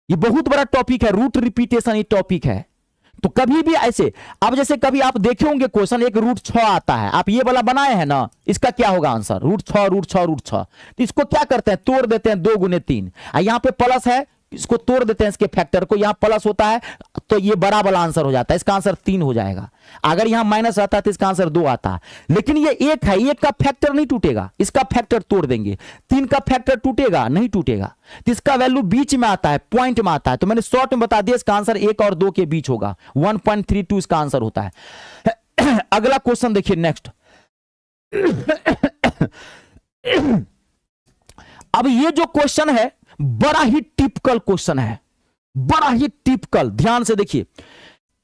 ये बहुत बड़ा टॉपिक है, रूट रिपीटेशन ये टॉपिक है। तो कभी भी ऐसे, अब जैसे कभी आप देखे होंगे क्वेश्चन, एक √6 आता है, आप ये वाला बनाए हैं ना, इसका क्या होगा आंसर, √6 √6 √6। तो इसको क्या करते हैं, तोड़ देते हैं 2 × 3, यहां पे प्लस है, इसको तोड़ देते हैं इसके फैक्टर को, यहां प्लस होता है तो ये बड़ा वाला आंसर हो जाता है, इसका आंसर 3 हो जाएगा। अगर यहां माइनस आता है तो इसका आंसर 2 आता है। लेकिन ये 1 है, 1 का फैक्टर नहीं टूटेगा, इसका फैक्टर तोड़ देंगे। 3 का फैक्टर टूटेगा नहीं, टूटेगा। तो इसका वैल्यू बीच में आता है, पॉइंट में आता है। तो मैंने शॉर्ट में बता दिया, इसका आंसर 1 और 2 के बीच होगा, 1.32 इसका आंसर होता है। अगला क्वेश्चन देखिए नेक्स्ट। अब ये जो क्वेश्चन है बड़ा ही टिपिकल क्वेश्चन है, बड़ा ही टिपिकल। ध्यान से देखिए,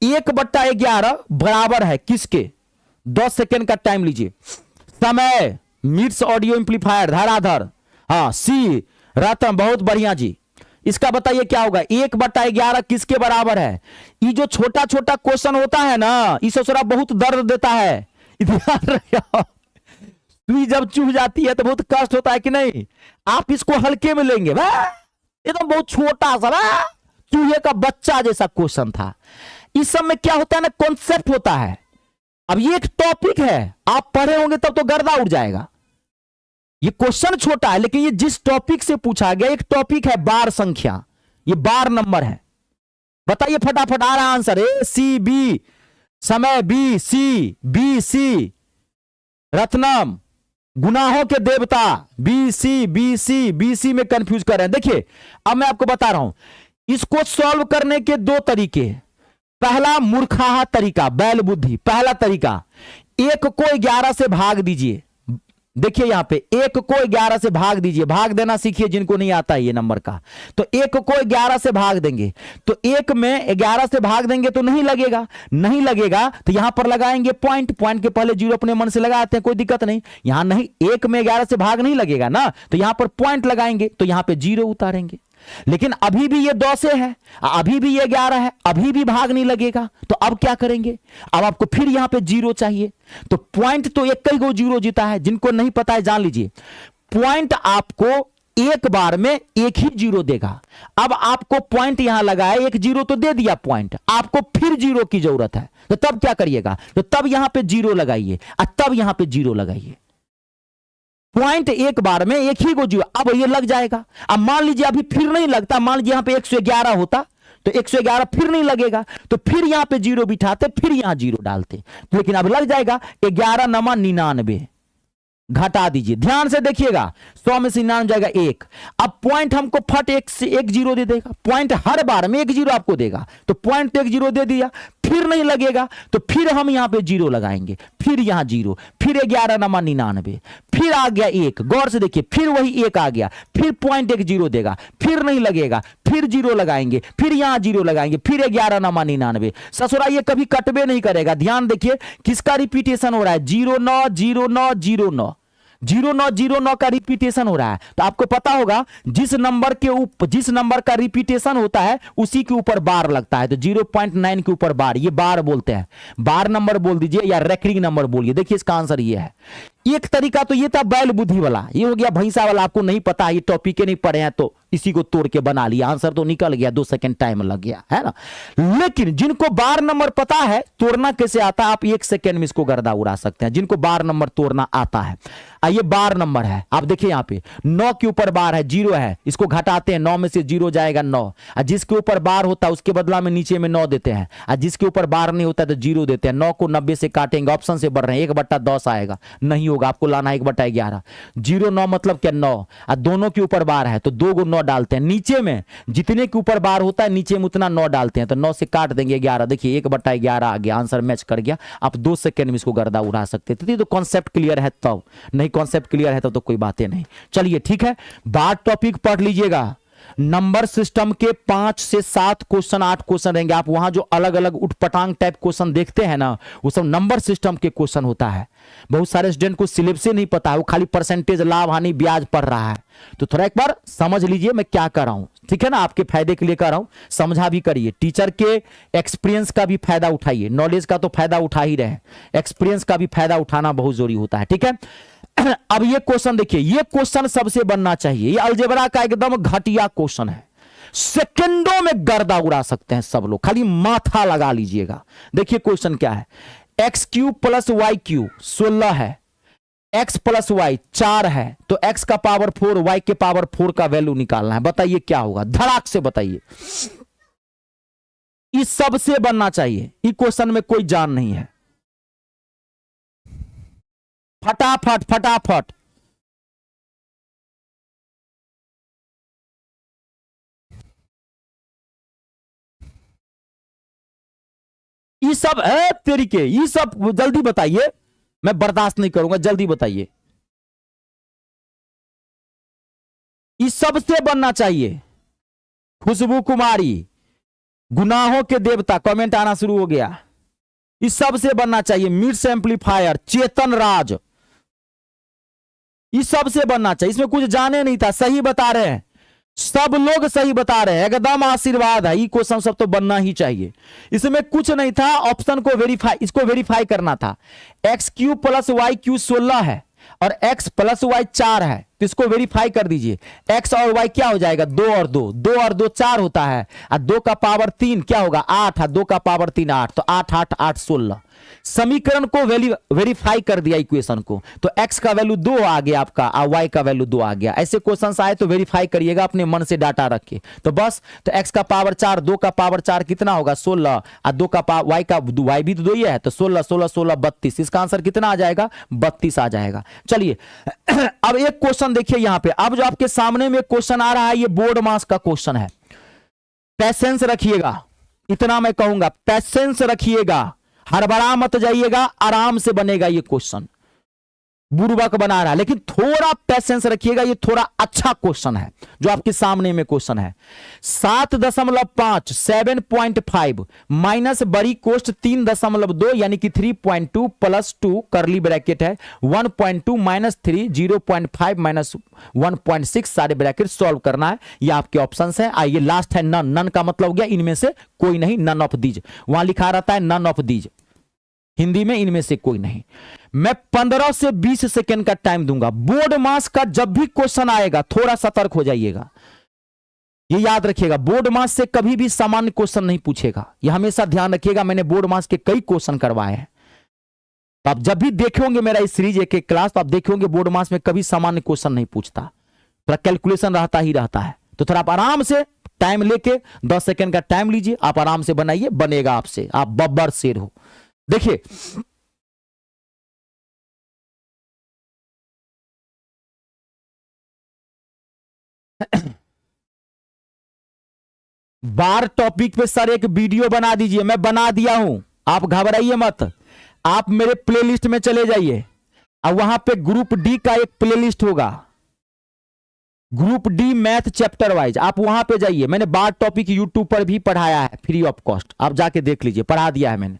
1/11 बराबर है किसके, 10 सेकेंड का टाइम लीजिए। समय मिट्स ऑडियो एम्पलीफायर धराधर, हाँ सी रतन, बहुत बढ़िया जी। इसका बताइए क्या होगा, 1/11 किसके बराबर है। ये जो छोटा छोटा क्वेश्चन होता है ना, इसे थोड़ा बहुत दर्द देता है, ध्यान रखिए। सुई जब चुभ जाती है तो बहुत कष्ट होता है कि नहीं। आप इसको हल्के में लेंगे, ये तो बहुत छोटा सा चूहे का बच्चा जैसा क्वेश्चन था। इस सब में क्या होता है ना, कॉन्सेप्ट होता है। अब ये एक टॉपिक है, आप पढ़े होंगे तब तो गर्दा उड़ जाएगा। ये क्वेश्चन छोटा है लेकिन ये जिस टॉपिक से पूछा गया, एक टॉपिक है बार संख्या, ये बार नंबर है। बताइए फटाफट, आ रहा आंसर, A-C-B, समय B-C, रत्नम, गुनाहों के देवता BC में कंफ्यूज कर रहे हैं। देखिए अब मैं आपको बता रहा हूं, इसको सॉल्व करने के 2 तरीके। पहला मूर्खाहा तरीका, बैल बुद्धि। पहला तरीका, 1 को 11 से भाग दीजिए। देखिए यहां पे 1 को 11 से भाग दीजिए, भाग देना सीखिए जिनको नहीं आता है ये नंबर का। तो 1 को 11 से भाग देंगे, तो 1 में 11 से भाग देंगे तो नहीं लगेगा, नहीं लगेगा तो यहां पर लगाएंगे पॉइंट, पॉइंट के पहले 0 अपने मन से लगाते हैं, कोई दिक्कत नहीं। यहां नहीं, 1 में 11 से भाग नहीं लगेगा ना, तो यहां पर पॉइंट लगाएंगे, तो यहां पे 0 उतारेंगे। लेकिन अभी भी ये 2 से है, अभी भी ये 11 है, अभी भी भाग नहीं लगेगा, तो अब क्या करेंगे, अब आपको फिर यहां पे 0 चाहिए। तो पॉइंट तो एक ही को 0 जीता है, जिनको नहीं पता है जान लीजिए, पॉइंट आपको एक बार में एक ही 0 देगा। अब आपको पॉइंट यहां लगाए, एक 0 तो दे दिया पॉइंट, आपको फिर 0 की जरूरत है, तो तब क्या करिएगा, तो तब यहां पे 0 लगाइए और तब यहां पे 0 लगाइए। पॉइंट एक बार में एक ही को 0, अब ये लग जाएगा। अब मान लीजिए अभी फिर नहीं लगता, मान लीजिए यहां पे 111 होता तो 111 फिर नहीं लगेगा, तो फिर यहां पे 0 बिठाते, फिर यहां 0 डालते, लेकिन अब लग जाएगा। 11 नमा 99, घटा दीजिए, ध्यान से देखिएगा, 100 में से 99 जाएगा 1। अब पॉइंट हमको फट 1 से 1 0 दे देगा, पॉइंट हर बार में 1 0 आपको देगा, तो पॉइंट 1 0 दे दिया, फिर नहीं लगेगा तो फिर हम यहां पे 0 लगाएंगे, फिर यहां 0, फिर 11 नमा 99, फिर आ गया 1, गौर से देखिए, फिर वही 1 आ गया, फिर पॉइंट 1 0 देगा, फिर नहीं लगेगा, फिर 0 लगाएंगे, फिर यहां 0 लगाएंगे, फिर 11 नमा 99। ससुरा ये कभी कटबे नहीं करेगा। ध्यान देखिए किसका रिपीटेशन हो रहा है, 09 09 09 09 09 का रिपीटेशन हो रहा है। तो आपको पता होगा जिस नंबर के ऊपर, जिस नंबर का रिपीटेशन होता है उसी के ऊपर बार लगता है। तो 0.9 के ऊपर बार, ये बार बोलते हैं। बार नंबर बोल दीजिए या रेकरिंग नंबर बोलिए। देखिए इसका आंसर ये है। एक तरीका तो ये था बैल बुद्धि वाला, ये हो गया भैंसा वाला, आपको नहीं पता, ये टॉपिक नहीं पढ़े हैं तो इसी को तोड़ के बना लिया, आंसर तो निकल गया, 2 सेकंड टाइम लग गया, है ना। लेकिन जिनको बार नंबर पता है तोड़ना कैसे आता है, आप 1 सेकंड में इसको गर्दा उड़ा सकते हैं, जिनको बार नंबर तोड़ना आता है। ये बार नंबर है, आप देखिए यहाँ पे 9 के ऊपर बार है, 0 है, इसको घटाते हैं, 9 में से 0 जाएगा 9, और जिसके ऊपर बार होता है उसके बदला में नीचे में 9 देते हैं, और जिसके ऊपर बार नहीं होता तो 0 देते हैं। 9 को 90 से काटेंगे, ऑप्शन से बढ़ रहे हैं, 1/10 आएगा, नहीं होगा, आपको लाना 1/11। 0 9 मतलब क्या 9, और दोनों के ऊपर बार है तो 2 को 9 डालते हैं, नीचे में जितने के ऊपर बार होता है नीचे में उतना 9 डालते हैं, तो 9 से काट देंगे 11, देखिए 1/11 आ गया, आंसर मैच कर गया। आप 2 सेकंड में इसको गर्दा उड़ा सकते थे। तो कॉन्सेप्ट क्लियर है तब, नहीं कॉन्सेप्ट क्लियर है तब तो कोई बातें नहीं। चलिए ठीक है, बार टॉपिक पढ़ लीजिएगा, नंबर सिस्टम के 5 से 7 क्वेश्चन 8 क्वेश्चन रहेंगे। आप वहां जो अलग अलग उठपटांग टाइप क्वेश्चन देखते हैं ना, वो सब नंबर सिस्टम के क्वेश्चन होता है। बहुत सारे स्टूडेंट को सिलेबस से नहीं पता है, वो खाली परसेंटेज, लाभ हानि, ब्याज पढ़ रहा है। तो थोड़ा एक बार समझ लीजिए मैं क्या कर रहा हूं, ठीक है ना, आपके फायदे के लिए कर रहा हूं, समझा भी करिए। टीचर के एक्सपीरियंस का भी फायदा उठाइए, नॉलेज का तो फायदा उठा ही रहे, एक्सपीरियंस का भी फायदा उठाना बहुत जरूरी होता है, ठीक है। अब ये क्वेश्चन देखिए, ये क्वेश्चन सबसे बनना चाहिए। ये अलजेब्रा का एकदम घटिया क्वेश्चन है, सेकंडों में गर्दा उड़ा सकते हैं सब लोग, खाली माथा लगा लीजिएगा। देखिए क्वेश्चन क्या है, x cube plus y cube 16 है, x प्लस वाई 4 है, तो x का पावर 4, y के पावर 4 का वैल्यू निकालना है। बताइए क्या होगा, धड़ाक से बताइए। इस सब से बनना चाहिए, इस क्वेश्चन में कोई जान नहीं है। फटाफट फटाफट, ये सब है तेरी के, ये सब जल्दी बताइए, मैं बर्दाश्त नहीं करूंगा, जल्दी बताइए। इस सब से बनना चाहिए। खुशबू कुमारी, गुनाहों के देवता, कमेंट आना शुरू हो गया। इस सब से बनना चाहिए। मिड्स एम्पलीफायर, चेतन राज, इस सब से बनना चाहिए। इसमें कुछ जाने नहीं था, सही बता रहे हैं, सब लोग सही बता रहे हैं, एकदम आशीर्वाद है। ये क्वेश्चन सब तो बनना ही चाहिए, इसमें कुछ नहीं था। ऑप्शन को वेरीफाई, इसको वेरीफाई करना था। X cube plus y cube 16 है और x प्लस वाई 4 है, तो इसको वेरीफाई कर दीजिए। x और y क्या हो जाएगा, 2 और 2, 2 और 2 4 होता है, और 2 का पावर 3 क्या होगा 8 है, 2 का पावर 3 8, तो 8 8 8 16। समीकरण को वेरीफाई कर दिया इक्वेशन को, तो x का वैल्यू 2 आ गया आपका और y का वैल्यू 2 आ गया। ऐसे क्वेश्चन आए तो वेरीफाई करिएगा अपने मन से डाटा रख के, तो बस। तो x का पावर 4, 2 का पावर 4 कितना होगा 16, और 2 का पावर y का y भी तो 2 ही है, तो 16 16 16 32। इसका आंसर कितना आ जाएगा 32 आ जाएगा। चलिए अब एक क्वेश्चन देखिए यहां पे। अब जो आपके सामने में क्वेश्चन आ रहा है, ये बोर्ड मास का क्वेश्चन है। पैसेंस रखिएगा, इतना मैं कहूंगा, पैसेंस रखिएगा, हड़बड़ा मत जाइएगा, आराम से बनेगा ये क्वेश्चन। बुर्बक बना रहा है, लेकिन थोड़ा पैसेंस रखिएगा, ये थोड़ा अच्छा क्वेश्चन है जो आपके सामने में क्वेश्चन है। 7.5 7.5 माइनस बड़ी कोष्ट 3.2 यानी कि 3.2 प्लस 2 करली ब्रैकेट है 1.2 माइनस 3 0.5 माइनस 1.6 सारे ब्रैकेट सॉल्व करना है। ये आपके ऑप्शन है। आइए लास्ट है नन, नन का मतलब हो गया इनमें से कोई नहीं, नन ऑफ दीज। वहां लिखा रहता है नन ऑफ दीज, हिंदी में इनमें से कोई नहीं। मैं 15 से 20 सेकंड का टाइम दूंगा। बोर्ड मास का जब भी क्वेश्चन आएगा थोड़ा सतर्क हो जाइएगा, ये याद रखिएगा। बोर्ड मास से कभी भी सामान्य क्वेश्चन नहीं पूछेगा, ये हमेशा ध्यान रखिएगा। मैंने बोर्ड मास के कई क्वेश्चन करवाए हैं, तो आप जब भी देखेंगे मेरा इस सीरीज एक एक क्लास, तो आप देखेंगे बोर्ड मास में कभी सामान्य क्वेश्चन नहीं पूछता, थोड़ा कैलकुलेशन रहता ही रहता है। तो थोड़ा आप आराम से टाइम लेके 10 सेकंड का टाइम लीजिए, आप आराम से बनाइए, बनेगा आपसे, आप बब्बर शेर हो। देखिए बार टॉपिक पे सर एक वीडियो बना दीजिए, मैं बना दिया हूं, आप घबराइए मत। आप मेरे प्लेलिस्ट में चले जाइए और वहां पे ग्रुप डी का एक प्लेलिस्ट होगा, group D math chapter wise, आप वहां पे जाइए। मैंने बार टॉपिक यूट्यूब पर भी पढ़ाया है फ्री ऑफ कॉस्ट, आप जाके देख लीजिए, पढ़ा दिया है मैंने।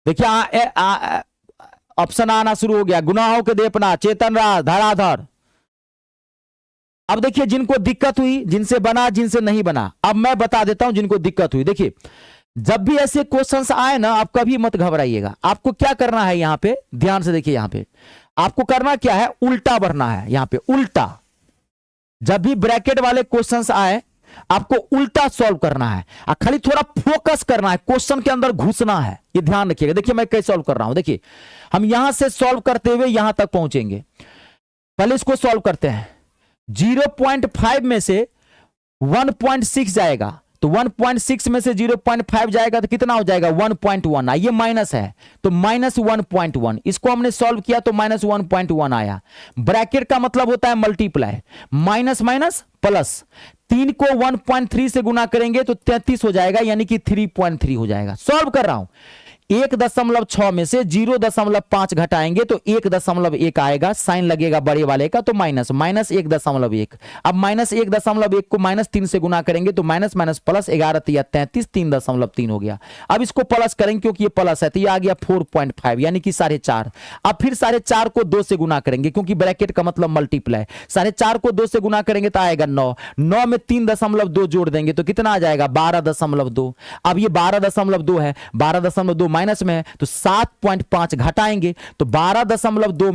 देखिए ऑप्शन आना शुरू हो गया। गुनाहों के देपना, चेतन राज, धराधर। अब देखिए जिनको दिक्कत हुई, जिनसे बना जिनसे नहीं बना, अब मैं बता देता हूं जिनको दिक्कत हुई। देखिए जब भी ऐसे क्वेश्चंस आए ना, आप कभी मत घबराइएगा। आपको क्या करना है यहां पे, ध्यान से देखिए, यहां पे आपको करना क्या है, उल्टा बढ़ना है। यहां पे उल्टा, जब भी ब्रैकेट वाले क्वेश्चंस आए आपको उल्टा सॉल्व करना है, और खाली थोड़ा फोकस करना है, क्वेश्चन के अंदर घुसना है, ये ध्यान रखिएगा। देखिए मैं कैसे सॉल्व कर रहा हूं, देखिए हम यहां से सॉल्व करते हुए यहां तक पहुंचेंगे। पहले इसको सॉल्व करते हैं। 0.5 में से 1.6 जाएगा, तो 1.6 में से 0.5 जाएगा तो कितना हो जाएगा 1.1। ये माइनस है तो माइनस 1.1, इसको हमने सॉल्व किया तो माइनस 1.1 आया। ब्रैकेट का मतलब होता है मल्टीप्लाई, माइनस माइनस प्लस, 3 को 1.3 से गुना करेंगे तो 33 हो जाएगा, यानी कि 3.3 हो जाएगा। सॉल्व कर रहा हूं, 1.6 में से 0.5 घटाएंगे तो 1.1 आएगा, साइन लगेगा बड़े वाले का तो माइनस, -1.1। अब -1.1 को -3 से गुना करेंगे तो माइनस माइनस प्लस, 11 या 33, 3.3 हो गया। अब इसको प्लस करेंगे क्योंकि ये प्लस है तो ये आ गया 4.5 यानी कि 4.5। अब फिर 4.5 को 2 से गुना करेंगे क्योंकि ब्रैकेट का मतलब मल्टीप्लाई, 4.5 को 2 से गुना करेंगे तो आएगा 9, 9 में 3.2 जोड़ देंगे तो कितना आ जाएगा 12.2। अब ये 12.2 है, 12.2 माइनस में है तो 7.5 घटाएंगे तो 12.2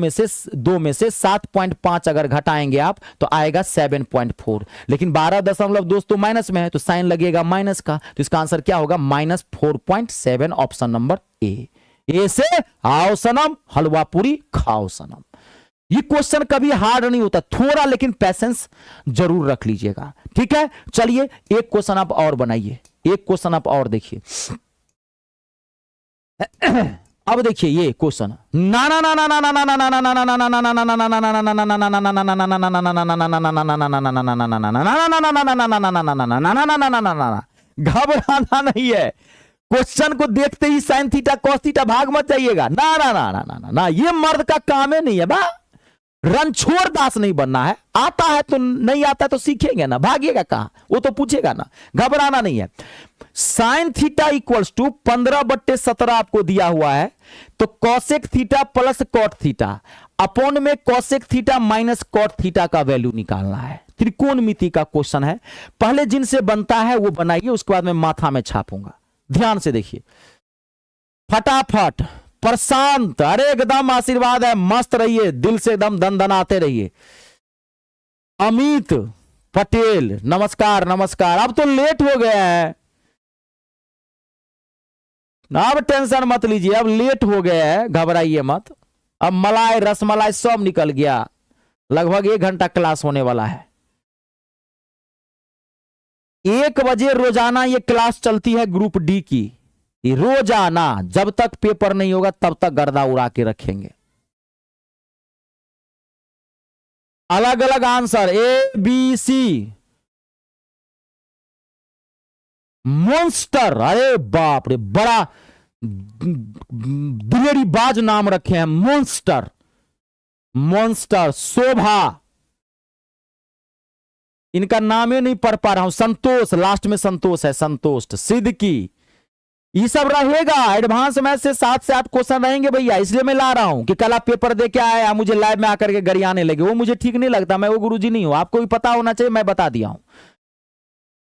में से 7.5 अगर घटाएंगे आप तो आएगा 7.4। लेकिन 12.2 तो माइनस में है तो साइन लगेगा माइनस का, तो इसका आंसर क्या होगा -4.7, ऑप्शन नंबर ए से आओ सनम हलवा पूरी खाओ सनम। ये क्वेश्चन कभी हार्ड नहीं होता, थोड़ा लेकिन पैसेंस जरूर रख लीजिएगा, ठीक है। चलिए एक क्वेश्चन आप और बनाइए, एक क्वेश्चन आप और देखिए। अब देखिए ये क्वेश्चन, ना ना ना ना ना ना ना ना ना ना ना ना ना ना, घबराना नहीं है। क्वेश्चन को देखते ही साइन थीटा कॉस थीटा भाग मत जाइएगा, ना ना ना ना ना ना, ये मर्द का काम है नहीं है बा, रणछोड़ दास नहीं बनना है। आता है तो नहीं आता तो सीखेंगे ना, भागिएगा कहां, वो तो पूछेगा ना, घबराना नहीं है। साइन थीटा इक्वल्स टू 15/17 आपको दिया हुआ है तो cosec theta plus cot theta upon में cosec theta minus cot theta का वैल्यू निकालना है। त्रिकोणमिति का क्वेश्चन है, पहले जिनसे बनता है वो बनाइए, उसके बाद मैं माथा में छापूंगा। ध्यान से देखिए फटाफट, प्रशांत, अरे एकदम आशीर्वाद है, मस्त रहिए, दिल से एकदम दनदनाते रहिए। अमित पटेल नमस्कार नमस्कार, अब तो लेट हो गया है, अब टेंशन मत लीजिए, अब लेट हो गया है, घबराइए मत। अब मलाई रसमलाई सब निकल गया, लगभग 1 घंटा क्लास होने वाला है। 1 बजे रोजाना ये क्लास चलती है ग्रुप डी की, रोजाना, जब तक पेपर नहीं होगा तब तक गर्दा उड़ा के रखेंगे। अलग अलग answer A B C, monster, अरे बाप रे, बड़ा दिलेरी बाज नाम रखे हैं, मॉन्स्टर, मॉन्स्टर, शोभा, इनका नाम ही नहीं पढ़ पा रहा हूं, संतोष, लास्ट में संतोष है, संतोष, सिद्दीकी, ये सब रहेगा। एडवांस मैथ से 7 से 8 क्वेश्चन रहेंगे भैया, इसलिए मैं ला रहा हूं कि कल आप पेपर दे के आए मुझे लाइव में आकर के गरियाने लगे, वो मुझे ठीक नहीं लगता, मैं वो गुरुजी नहीं हूं, आपको भी पता होना चाहिए, मैं बता दिया हूं।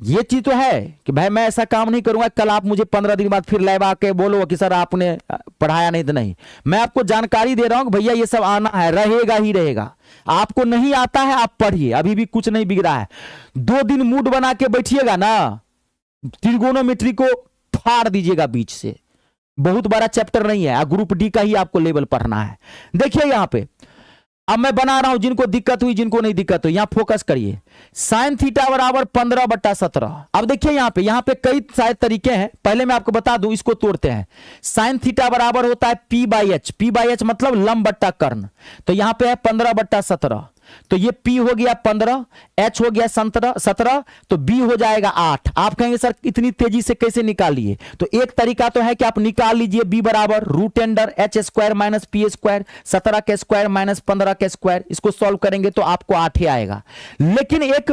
ये चीज तो है कि भाई मैं ऐसा काम नहीं करूंगा कल आप मुझे 15 दिन बाद फिर लाइव आके बोलो कि सर आपने पढ़ाया नहीं, तो नहीं, मैं आपको जानकारी दे रहा हूं कि भैया ये सब आना है, रहेगा ही रहेगा। आपको नहीं आता है आप पढ़िए, अभी भी कुछ नहीं बिगड़ा है। 2 दिन मूड बना के बैठिएगा ना, त्रिगोनोमेट्री को फाड़ दीजिएगा बीच से, बहुत बड़ा चैप्टर नहीं है, ग्रुप डी का ही आपको लेवल पढ़ना है। देखिए यहां पे अब मैं बना रहा हूं, जिनको दिक्कत हुई जिनको नहीं दिक्कत हुई यहां फोकस करिए। साइन थीटा बराबर 15/17। अब देखिए यहां पे कई सारे तरीके हैं, पहले मैं आपको बता दूं, इसको तोड़ते हैं। साइन थीटा बराबर होता है p/h, p/h मतलब लंब बट्टा कर्ण, तो यहां पे है 15/17, तो ये p हो गया 15, h हो गया 17, तो b हो जाएगा 8। आप कहेंगे सर इतनी तेजी से कैसे निकालिए, तो एक तरीका तो है कि आप निकाल लीजिए b बराबर √h² माइनस p², 17 के स्क्वायर माइनस 15 के स्क्वायर, इसको सॉल्व करेंगे तो आपको 8 ही आएगा। लेकिन एक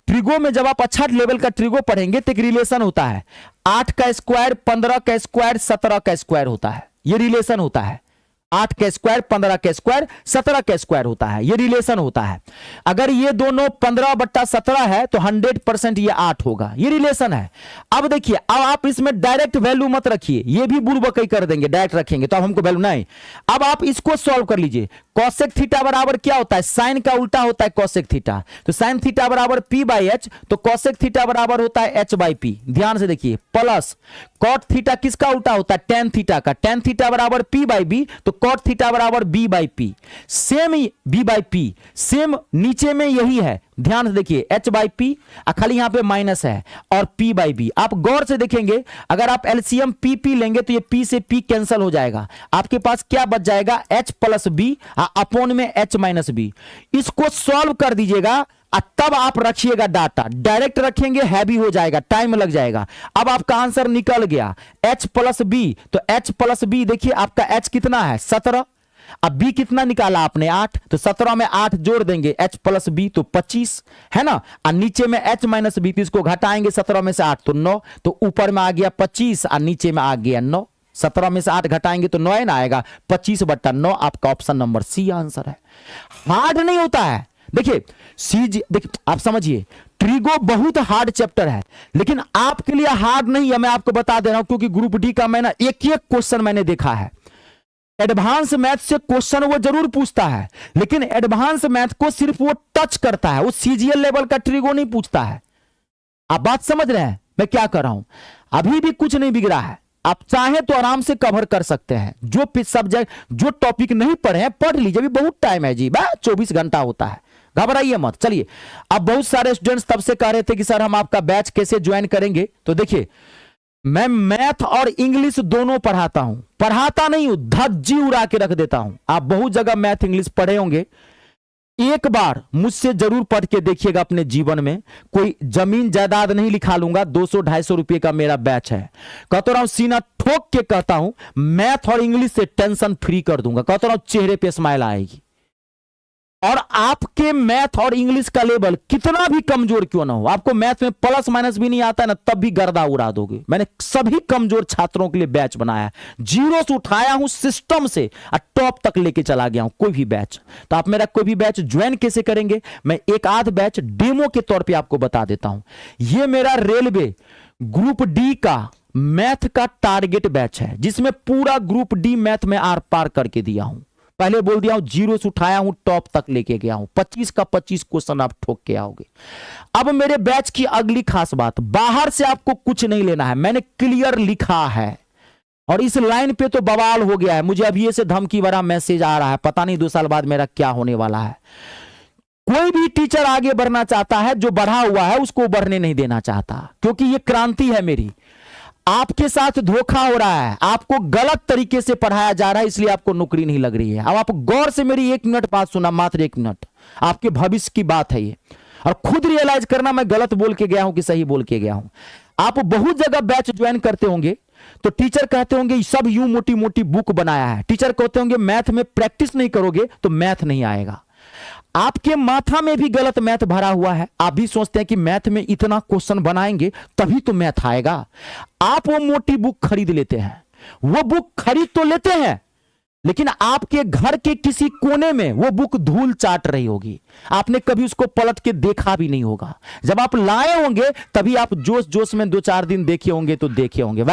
ट्रिगो में जब आप अच्छा लेवल का ट्रिगो पढ़ेंगे तो एक रिलेशन होता है, 8 का स्क्वायर 15 का स्क्वायर 17 का स्क्वायर होता है, ये रिलेशन होता है। 8 का स्क्वायर 15 का स्क्वायर 17 का स्क्वायर होता है, ये रिलेशन होता है। अगर ये दोनों 15/17 है तो 100% ये 8 होगा, ये रिलेशन है। अब देखिए, अब आप इसमें डायरेक्ट वैल्यू मत रखिए, ये भी बुड़बकई कर देंगे, डायरेक्ट रखेंगे तो अब हमको वैल्यू नहीं। अब आप इसको सॉल्व कर लीजिए। कॉसेक थीटा बराबर क्या होता है, साइन का उल्टा होता है कॉसेक थीटा, तो साइन थीटा बराबर p/h, तो कॉसेक थीटा बराबर होता है h/p। ध्यान से देखिए, प्लस कॉट थीटा किसका उल्टा होता है, टेन थीटा का, टेन थीटा बराबर p/b, तो कॉट थीटा बराबर b/p। सेम b/p, सेम नीचे में यही है, ध्यान से देखिए, h/p, खाली यहां पे माइनस है, और p/b। आप गौर से देखेंगे, अगर आप एलसीएम p लेंगे तो ये p से p कैंसिल हो जाएगा, आपके पास क्या बच जाएगा, h + b अपॉन में h - b। इसको सॉल्व कर दीजिएगा, तब आप रखिएगा डाटा, डायरेक्ट रखेंगे हैवी हो जाएगा, टाइम लग जाएगा। अब आपका आंसर निकल गया h प्लस बी, तो h प्लस बी देखिए आपका h कितना है 17, अब b कितना निकाला आपने 8, तो 17 में 8 जोड़ देंगे h प्लस बी तो 25 है ना, और नीचे में h माइनस बी, तो इसको घटाएंगे 17 में से 8 तो 9, तो ऊपर में आ गया 25 और नीचे में आ गया 9, 17 में से 8 घटाएंगे तो 9 ना आएगा, 25/9 आपका ऑप्शन नंबर सी आंसर है। हार्ड नहीं होता है, देखिए सीजी, देखिए आप समझिए ट्रिगो बहुत हार्ड चैप्टर है, लेकिन आपके लिए हार्ड नहीं है, मैं आपको बता दे रहा हूं, क्योंकि ग्रुप डी का मैंने एक एक क्वेश्चन मैंने देखा है। एडवांस मैथ से क्वेश्चन वो जरूर पूछता है, लेकिन एडवांस मैथ को सिर्फ वो टच करता है, वो सीजीएल लेवल का ट्रिगो नहीं पूछता है। आप बात समझ रहे हैं मैं क्या कर रहा हूं? अभी भी कुछ नहीं बिगड़ा है, आप चाहे तो आराम से कवर कर सकते हैं। जो सब्जेक्ट जो टॉपिक नहीं पढ़े हैं पढ़ लीजिए, अभी बहुत टाइम है जी, 24 घंटा होता है, घबराइए मत। चलिए, अब बहुत सारे स्टूडेंट्स तब से कह रहे थे कि सर हम आपका बैच कैसे ज्वाइन करेंगे, तो देखिए मैं मैथ और इंग्लिश दोनों पढ़ाता हूं, पढ़ाता नहीं हूं, धज्जी उड़ा के रख देता हूं। आप बहुत जगह मैथ इंग्लिश पढ़े होंगे, एक बार मुझसे जरूर पढ़ के देखिएगा अपने जीवन में। कोई जमीन जायदाद नहीं लिखा लूंगा, 200-250 रुपए का मेरा बैच है। कहता रहा हूं, सीना ठोक के कहता हूं, मैथ और इंग्लिश से टेंशन फ्री कर दूंगा। कहता रहा हूं, चेहरे पे स्माइल आएगी। और आपके मैथ और इंग्लिश का लेवल कितना भी कमजोर क्यों ना हो, आपको मैथ में प्लस माइनस भी नहीं आता है ना, तब भी गर्दा उड़ा दोगे। मैंने सभी कमजोर छात्रों के लिए बैच बनाया, जीरो से उठाया हूं सिस्टम से और टॉप तक लेके चला गया हूं कोई भी बैच। तो आप मेरा कोई भी बैच ज्वाइन कैसे करेंगे, मैं एक आध बैच डेमो के तौर पर आपको बता देता हूं। यह मेरा रेलवे ग्रुप डी का मैथ का टारगेट बैच है, जिसमें पूरा ग्रुप डी मैथ में आर पार करके दिया हूं। पहले बोल दिया हूं, जीरो से उठाया हूं, टॉप तक लेके गया हूं, 25 का 25 क्वेश्चन आप ठोक के आओगे। अब मेरे बैच की अगली खास बात, बाहर से आपको कुछ नहीं लेना है, मैंने क्लियर लिखा है। और इस लाइन पे तो बवाल हो गया है, मुझे अभी से धमकी भरा मैसेज आ रहा है, पता नहीं 2 साल बाद मेरा क्या होने वाला है। कोई भी टीचर आगे बढ़ना चाहता है, जो बढ़ा हुआ है उसको बढ़ने नहीं देना चाहता, क्योंकि ये क्रांति है मेरी। आपके साथ धोखा हो रहा है, आपको गलत तरीके से पढ़ाया जा रहा है, इसलिए आपको नौकरी नहीं लग रही है। अब आप गौर से मेरी 1 मिनट बात सुना, मात्र 1 मिनट, आपके भविष्य की बात है ये, और खुद रियलाइज करना मैं गलत बोल के गया हूं कि सही बोल के गया हूं। आप बहुत जगह बैच ज्वाइन करते होंगे तो टीचर कहते होंगे सब यूं मोटी मोटी बुक बनाया है, टीचर कहते होंगे मैथ में प्रैक्टिस नहीं करोगे तो मैथ नहीं आएगा। आपके माथा में भी गलत मैथ भरा हुआ है, आप भी सोचते हैं कि मैथ में इतना क्वेश्चन बनाएंगे तभी तो मैथ आएगा। आप वो मोटी बुक खरीद लेते हैं, वो बुक खरीद तो लेते हैं, लेकिन आपके घर के किसी कोने में वो बुक धूल चाट रही होगी, आपने कभी उसको पलट के देखा भी नहीं होगा। जब आप लाए होंगे तभी आप जोश जोश में 2-4 दिन देखे होंगे तो देखे होंगे,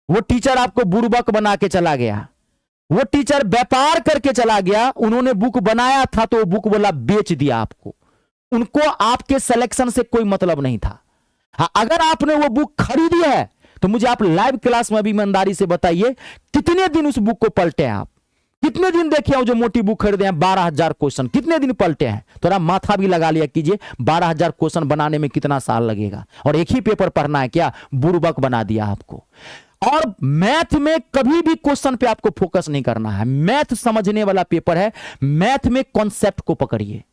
वो टीचर आपको बुर्बक बना के चला गया, वो टीचर व्यापार करके चला गया। उन्होंने बुक बनाया था तो वो बुक वाला बेच दिया आपको, उनको आपके सिलेक्शन से कोई मतलब नहीं था। हाँ, अगर आपने वो बुक खरीदी है तो मुझे आप लाइव क्लास में भी ईमानदारी से बताइए कितने दिन उस बुक को पलटे हैं, आप कितने दिन देखे हो जो मोटी बुक खरीदे हैं 12,000 क्वेश्चन, कितने दिन पलटे हैं? थोड़ा माथा भी लगा लिया कीजिए, 12,000 क्वेश्चन बनाने में कितना साल लगेगा, और एक ही पेपर पढ़ना है क्या? बुर्बक बना दिया आपको। और मैथ में कभी भी क्वेश्चन पे आपको फोकस नहीं करना है, मैथ समझने वाला पेपर है, मैथ में कॉन्सेप्ट को पकड़िए।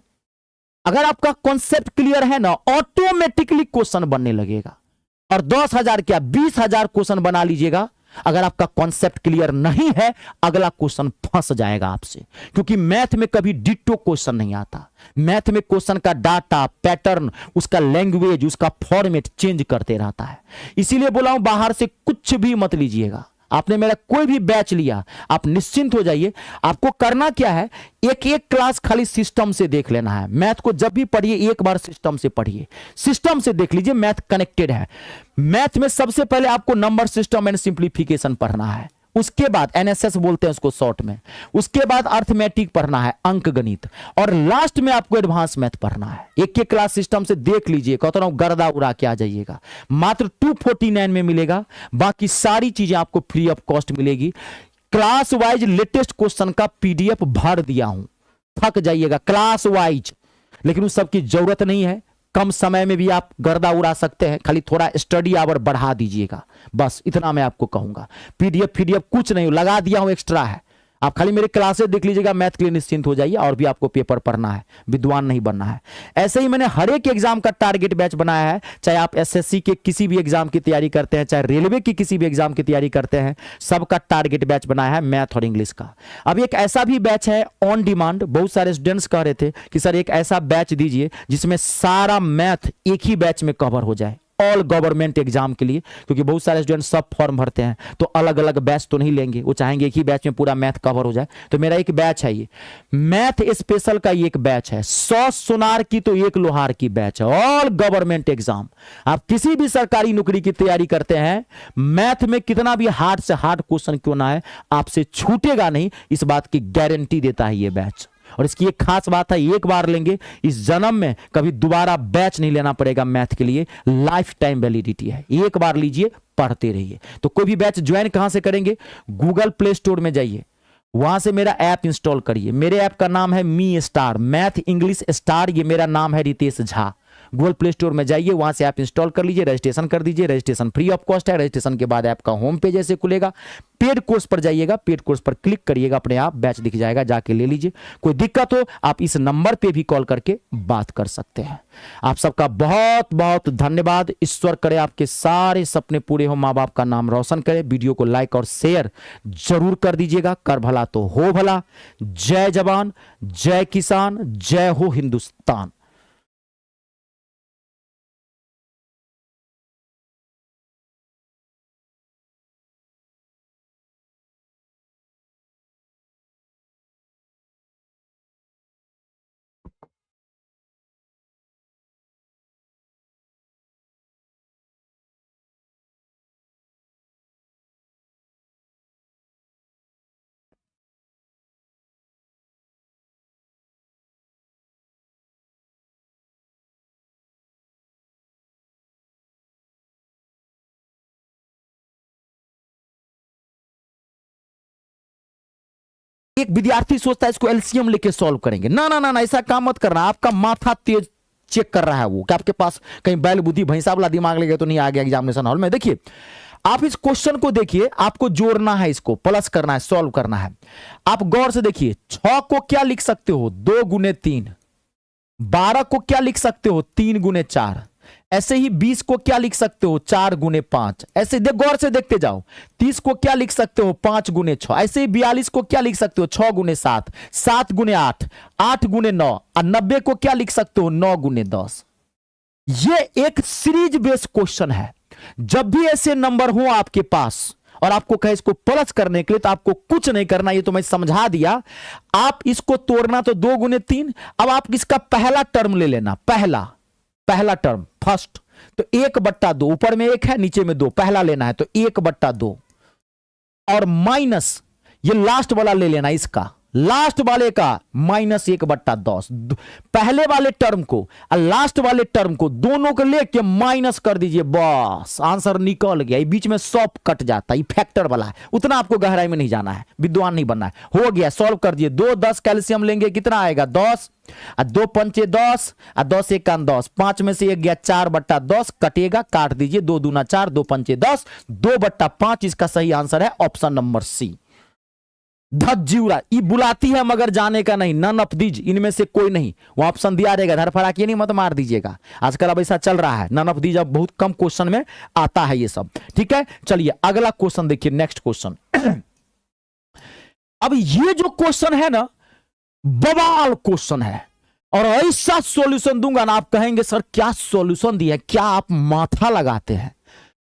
अगर आपका कॉन्सेप्ट क्लियर है ना, ऑटोमेटिकली क्वेश्चन बनने लगेगा, और 10,000 क्या 20,000 क्वेश्चन बना लीजिएगा। अगर आपका कॉन्सेप्ट क्लियर नहीं है, अगला क्वेश्चन फंस जाएगा आपसे, क्योंकि मैथ में कभी डिट्टो क्वेश्चन नहीं आता। मैथ में क्वेश्चन का डाटा, पैटर्न, उसका लैंग्वेज, उसका फॉर्मेट चेंज करते रहता है। इसीलिए बोला हूं बाहर से कुछ भी मत लीजिएगा। आपने मेरा कोई भी बैच लिया, आप निश्चिंत हो जाइए। आपको करना क्या है, एक एक क्लास खाली सिस्टम से देख लेना है। मैथ को जब भी पढ़िए एक बार सिस्टम से पढ़िए, सिस्टम से देख लीजिए, मैथ कनेक्टेड है। मैथ में सबसे पहले आपको नंबर सिस्टम एंड सिंप्लीफिकेशन पढ़ना है, उसके बाद एनएसएस बोलते हैं उसको शॉर्ट में, उसके बाद अर्थमेटिक पढ़ना है, अंक गणित, और लास्ट में आपको एडवांस मैथ पढ़ना है। एक एक क्लास सिस्टम से देख लीजिए, कहता हूं गर्दा उड़ा के आ जाइएगा। मात्र 249 में मिलेगा, बाकी सारी चीजें आपको फ्री ऑफ कॉस्ट मिलेगी। क्लास वाइज लेटेस्ट क्वेश्चन का पीडीएफ भर दिया हूं, थक जाइएगा क्लास वाइज, लेकिन उस सब की जरूरत नहीं है। कम समय में भी आप गर्दा उड़ा सकते हैं, खाली थोड़ा स्टडी आवर बढ़ा दीजिएगा, बस इतना मैं आपको कहूंगा। पीडीएफ कुछ नहीं लगा दिया हूं, एक्स्ट्रा है। आप खाली मेरे क्लासेस देख लीजिएगा, मैथ के लिए निश्चिंत हो जाइए। और भी आपको पेपर पढ़ना है, विद्वान नहीं बनना है। ऐसे ही मैंने हर एक एग्जाम का टारगेट बैच बनाया है, चाहे आप एसएससी के किसी भी एग्जाम की तैयारी करते हैं, चाहे रेलवे की किसी भी एग्जाम की तैयारी करते हैं, सबका टारगेट बैच बनाया है मैथ और इंग्लिश का। अब एक ऐसा भी बैच है ऑन डिमांड। बहुत सारे स्टूडेंट्स कह रहे थे कि सर एक ऐसा बैच दीजिए जिसमें सारा मैथ एक ही बैच में कवर हो जाए, ऑल गवर्नमेंट एग्जाम के लिए। क्योंकि बहुत सारे स्टूडेंट सब फॉर्म भरते हैं तो अलग अलग बैच तो नहीं लेंगे, वो चाहेंगे एक ही बैच में पूरा मैथ कवर हो जाए। तो मेरा एक बैच है, ये मैथ स्पेशल का एक बैच है। 100 सुनार की तो एक लोहार की बैच है, ऑल गवर्नमेंट एग्जाम। आप किसी भी सरकारी नौकरी की तैयारी करते हैं, मैथ में कितना भी हार्ड से हार्ड क्वेश्चन क्यों ना है, आपसे छूटेगा नहीं, इस बात की गारंटी देता है ये बैच। और इसकी एक खास बात है, एक बार लेंगे इस जन्म में कभी दोबारा बैच नहीं लेना पड़ेगा मैथ के लिए, लाइफ टाइम वैलिडिटी है। एक बार लीजिए, पढ़ते रहिए। तो कोई भी बैच ज्वाइन कहां से करेंगे? गूगल प्ले स्टोर में जाइए, वहां से मेरा ऐप इंस्टॉल करिए। मेरे ऐप का नाम है me star, math English star. ये मेरा नाम है Ritesh Jha. Google play store में जाइए, वहां से ऐप इंस्टॉल कर लीजिए, रजिस्ट्रेशन कर दीजिए। रजिस्ट्रेशन फ्री ऑफ कॉस्ट है। रजिस्ट्रेशन के बाद ऐप का होम पेज ऐसे खुलेगा। पेड कोर्स पर जाइएगा, पेड कोर्स पर क्लिक करिएगा, अपने आप बैच दिख जाएगा, जाके ले लीजिए। कोई दिक्कत हो आप इस नंबर पे भी कॉल करके बात कर सकते हैं। आप सबका बहुत बहुत धन्यवाद। ईश्वर करे आपके सारे सपने पूरे हो, माँ बाप का नाम रोशन करे। वीडियो को लाइक और शेयर जरूर कर दीजिएगा। कर भला तो हो भला। जय जवान, जय किसान, जय हो हिंदुस्तान। एक विद्यार्थी सोचता है इसको एलसीएम लेके सॉल्व करेंगे। ना ना ना ना, ऐसा काम मत करना। आपका माथा तेज चेक कर रहा है वो, कि आपके पास कहीं बैल बुद्धि भैंसा वाला दिमाग लगे तो नहीं आ गया एग्जामिनेशन हॉल में। देखिए आप इस क्वेश्चन को देखिए, आपको जोड़ना है, इसको प्लस करना है, सॉल्व करना है। आप गौर से देखिए, 6 को क्या लिख सकते हो? 2 गुने 3। 12 को क्या लिख सकते हो? 3 गुने 4। ऐसे ही 20 को क्या लिख सकते हो? 4 गुने 5। ऐसे गौर से देखते जाओ। 30 को क्या लिख सकते हो? 5 गुने 6। ऐसे ही 42 को क्या लिख सकते हो? 6 गुने 7। 7 गुने 8। 8 गुने 9। और 90 को क्या लिख सकते हो? 9 गुने 10। ये एक सीरीज बेस्ड क्वेश्चन है। जब भी ऐसे नंबर हो आपके पास और आपको कहे इसको प्लस करने के लिए, तो आपको कुछ नहीं करना, ये तो मैं समझा दिया। आप इसको तोड़ना तो 2 गुने 3। अब आप इसका पहला टर्म ले लेना, पहला टर्म फर्स्ट। तो 1/2, ऊपर में 1 है, नीचे में 2, पहला लेना है तो 1/2 और माइनस ये लास्ट वाला ले लेना, इसका लास्ट वाले का -1/10। पहले वाले टर्म को और लास्ट वाले टर्म को दोनों को लेके माइनस कर दीजिए, बस आंसर निकल गया। ये बीच में सॉप कट जाता है, फैक्टर वाला है, उतना आपको गहराई में नहीं जाना है, विद्वान नहीं बनना है। हो गया, सॉल्व कर दिए। 2 10 कैल्शियम लेंगे, कितना आएगा? 10। 2 पंचे 10 और 10 एक 10। 5 में से 1 गया, 4/10 कटेगा, काट दीजिए। 2 दूना 4, 2 पंचे 10, 2/5। इसका सही आंसर है ऑप्शन नंबर सी। धज्जिउरा ये बुलाती है मगर जाने का नहीं, नन ऑफ दीज, इनमें से कोई नहीं। वो ऑप्शन दिया रहेगा, धरफड़ाके नहीं मत मार दीजिएगा। आजकल अब ऐसा चल रहा है, नन ऑफ दीज अब बहुत कम क्वेश्चन में आता है ये सब। ठीक है, चलिए अगला क्वेश्चन देखिए, नेक्स्ट क्वेश्चन। अब ये जो क्वेश्चन है ना, बवाल क्वेश्चन है, और ऐसा सॉल्यूशन दूंगा ना, आप कहेंगे सर क्या सॉल्यूशन दिया, क्या आप माथा लगाते हैं।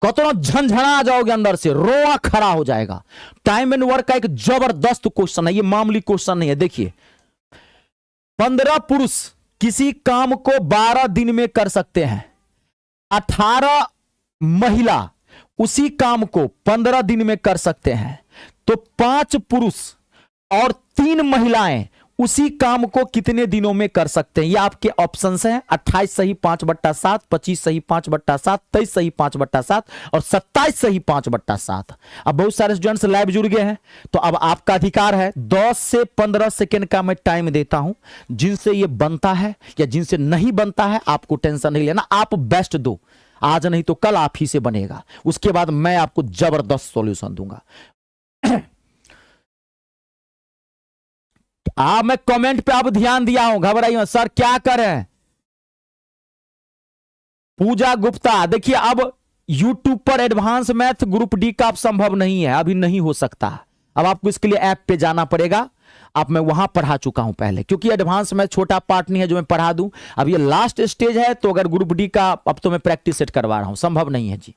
कतो झंझना जाओगे अंदर से, रोआ खड़ा हो जाएगा। टाइम एंड वर्क का एक जबरदस्त क्वेश्चन है, ये मामूली क्वेश्चन नहीं है। देखिए 15 पुरुष किसी काम को 12 दिन में कर सकते हैं, 18 महिला उसी काम को 15 दिन में कर सकते हैं, तो 5 पुरुष और 3 महिलाएं उसी काम को कितने दिनों में कर सकते हैं? ये आपके ऑप्शंस हैं। 28 सही 5/7, 25 सही 5/7, 23 सही 5/7 और 27 सही 5/7। अब बहुत सारे स्टूडेंट्स लाइव जुड़ गए हैं, तो अब आपका अधिकार है। 10 से 15 सेकेंड का मैं टाइम देता हूं। जिनसे ये बनता है या जिनसे नहीं बनता है, आपको टेंशन नहीं लेना, आप बेस्ट दो। आज नहीं तो कल आप ही से बनेगा, उसके बाद मैं आपको जबरदस्त सॉल्यूशन दूंगा। मैं कमेंट पे अब ध्यान दिया हूं, घबराइए मत। सर क्या करें? पूजा गुप्ता, देखिए अब यूट्यूब पर एडवांस मैथ ग्रुप डी का अब संभव नहीं है, अभी नहीं हो सकता। अब आपको इसके लिए ऐप पे जाना पड़ेगा। अब मैं वहां पढ़ा चुका हूं पहले, क्योंकि एडवांस में छोटा पार्ट नहीं है जो मैं पढ़ा दूं। अब ये लास्ट स्टेज है, तो अगर ग्रुप डी का अब तो मैं प्रैक्टिस सेट करवा रहा हूं, संभव नहीं है जी।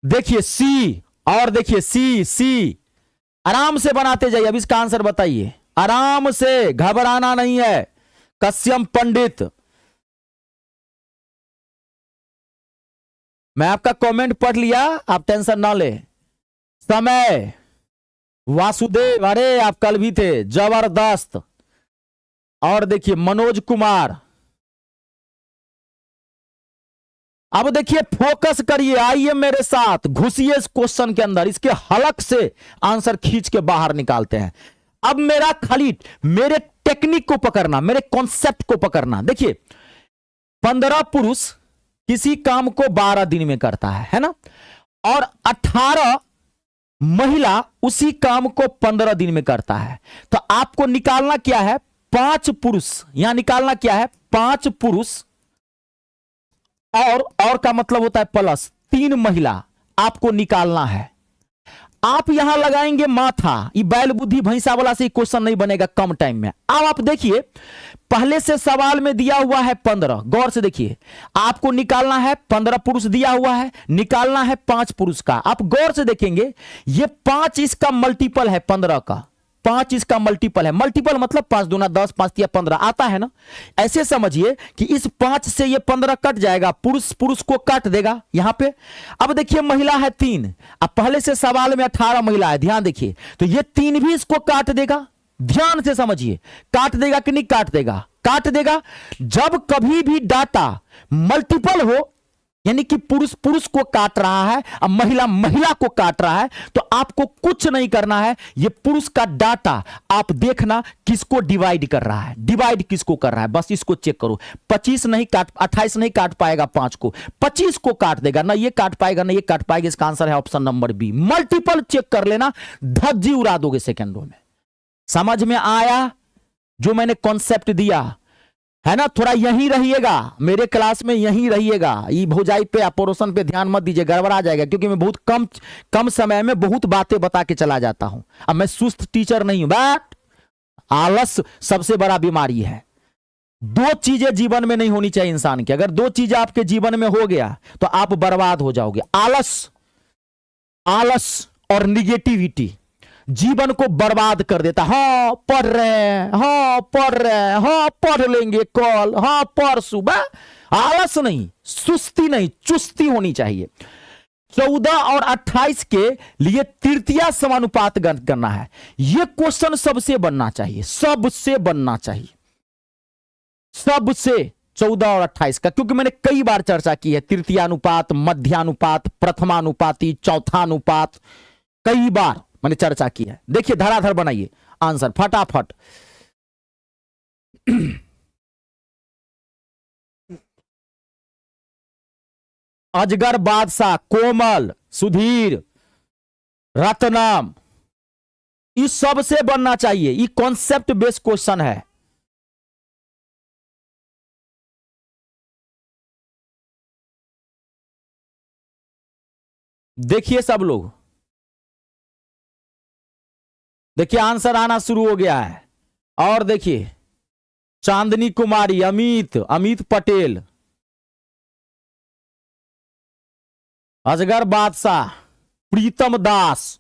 देखिए सी, और देखिए सी सी, आराम से बनाते जाइए। अब इसका आंसर बताइए, आराम से, घबराना नहीं है। कश्यप पंडित, मैं आपका कमेंट पढ़ लिया, आप टेंशन ना ले। समय, वासुदेव, अरे आप कल भी थे, जबरदस्त। और देखिए मनोज कुमार। अब देखिए फोकस करिए, आइए मेरे साथ, घुसिए इस क्वेश्चन के अंदर, इसके हलक से आंसर खींच के बाहर निकालते हैं। अब मेरा खाली मेरे टेक्निक को पकड़ना, मेरे कॉन्सेप्ट को पकड़ना। देखिए 15 पुरुष किसी काम को 12 दिन में करता है ना, और 18 महिला उसी काम को 15 दिन में करता है। तो आपको निकालना क्या है? 5 पुरुष, यहां निकालना क्या है? 5 पुरुष और का मतलब होता है प्लस 3 महिला आपको निकालना है। आप यहां लगाएंगे माथा, ये बैल बुद्धि भैंसा वाला से क्वेश्चन नहीं बनेगा कम टाइम में। अब आप देखिए पहले से सवाल में दिया हुआ है 15, गौर से देखिए, आपको निकालना है 15 पुरुष दिया हुआ है, निकालना है 5 पुरुष का। आप गौर से देखेंगे ये 5 इसका मल्टीपल है 15 का, 5 इसका मल्टीपल है। मल्टीपल मतलब 5 दूना 10, 5 तिया 15 आता है ना। ऐसे समझिए कि इस 5 से ये 15 कट जाएगा, पुरुष पुरुष को काट देगा यहां पे। अब देखिए महिला है 3, अब पहले से सवाल में 18 महिला है, ध्यान देखिए, तो ये 3 भी इसको काट देगा। ध्यान से समझिए, काट देगा कि नहीं काट देगा? काट देगा। जब कभी भी डाटा मल्टीपल हो, यानी कि पुरुष पुरुष को काट रहा है और महिला महिला को काट रहा है, तो आपको कुछ नहीं करना है। ये पुरुष का डाटा आप देखना किसको डिवाइड कर रहा है, डिवाइड किसको कर रहा है, बस इसको चेक करो। 25 नहीं काट, 28 नहीं काट पाएगा 5 को, 25 को काट देगा ना, ये काट पाएगा ना ये काट पाएगा। इसका आंसर है option number B, multiple check कर लेना, धज्जी उड़ा दोगे सेकेंडों में। समझ में आया जो मैंने कॉन्सेप्ट दिया है ना? थोड़ा यहीं रहिएगा, मेरे क्लास में यहीं रहिएगा। ये भौजाई पे पोर्शन पे ध्यान मत दीजिए, गड़बड़ा जाएगा, क्योंकि मैं बहुत कम समय में बहुत बातें बता के चला जाता हूं। अब मैं सुस्त टीचर नहीं हूं, बट आलस सबसे बड़ा बीमारी है। 2 चीजें जीवन में नहीं होनी चाहिए इंसान की। अगर 2 चीजें आपके जीवन में हो गया तो आप बर्बाद हो जाओगे। आलस और निगेटिविटी जीवन को बर्बाद कर देता। हाँ पढ़ रहे हैं, हाँ पढ़ रहे हैं, हाँ पढ़ लेंगे कल, हाँ परसों। आलस नहीं, सुस्ती नहीं, चुस्ती होनी चाहिए। 14 और 28 के लिए तृतीया समानुपात करना है। यह क्वेश्चन सबसे बनना चाहिए, सबसे बनना चाहिए, सबसे 14 और 28 का, क्योंकि मैंने कई बार चर्चा की है तृतीयानुपात, मध्यानुपात, प्रथमानुपाती, चौथानुपात, कई बार मैंने चर्चा की है। देखिए धराधर बनाइए आंसर फटाफट। अजगर बादशाह, कोमल, सुधीर, रत्नम, इस सब से बनना चाहिए। ये कॉन्सेप्ट बेस्ड क्वेश्चन है। देखिए सब लोग, देखिए आंसर आना शुरू हो गया है। और देखिए चांदनी कुमारी, अमित पटेल, अजगर बादशाह, प्रीतम दास,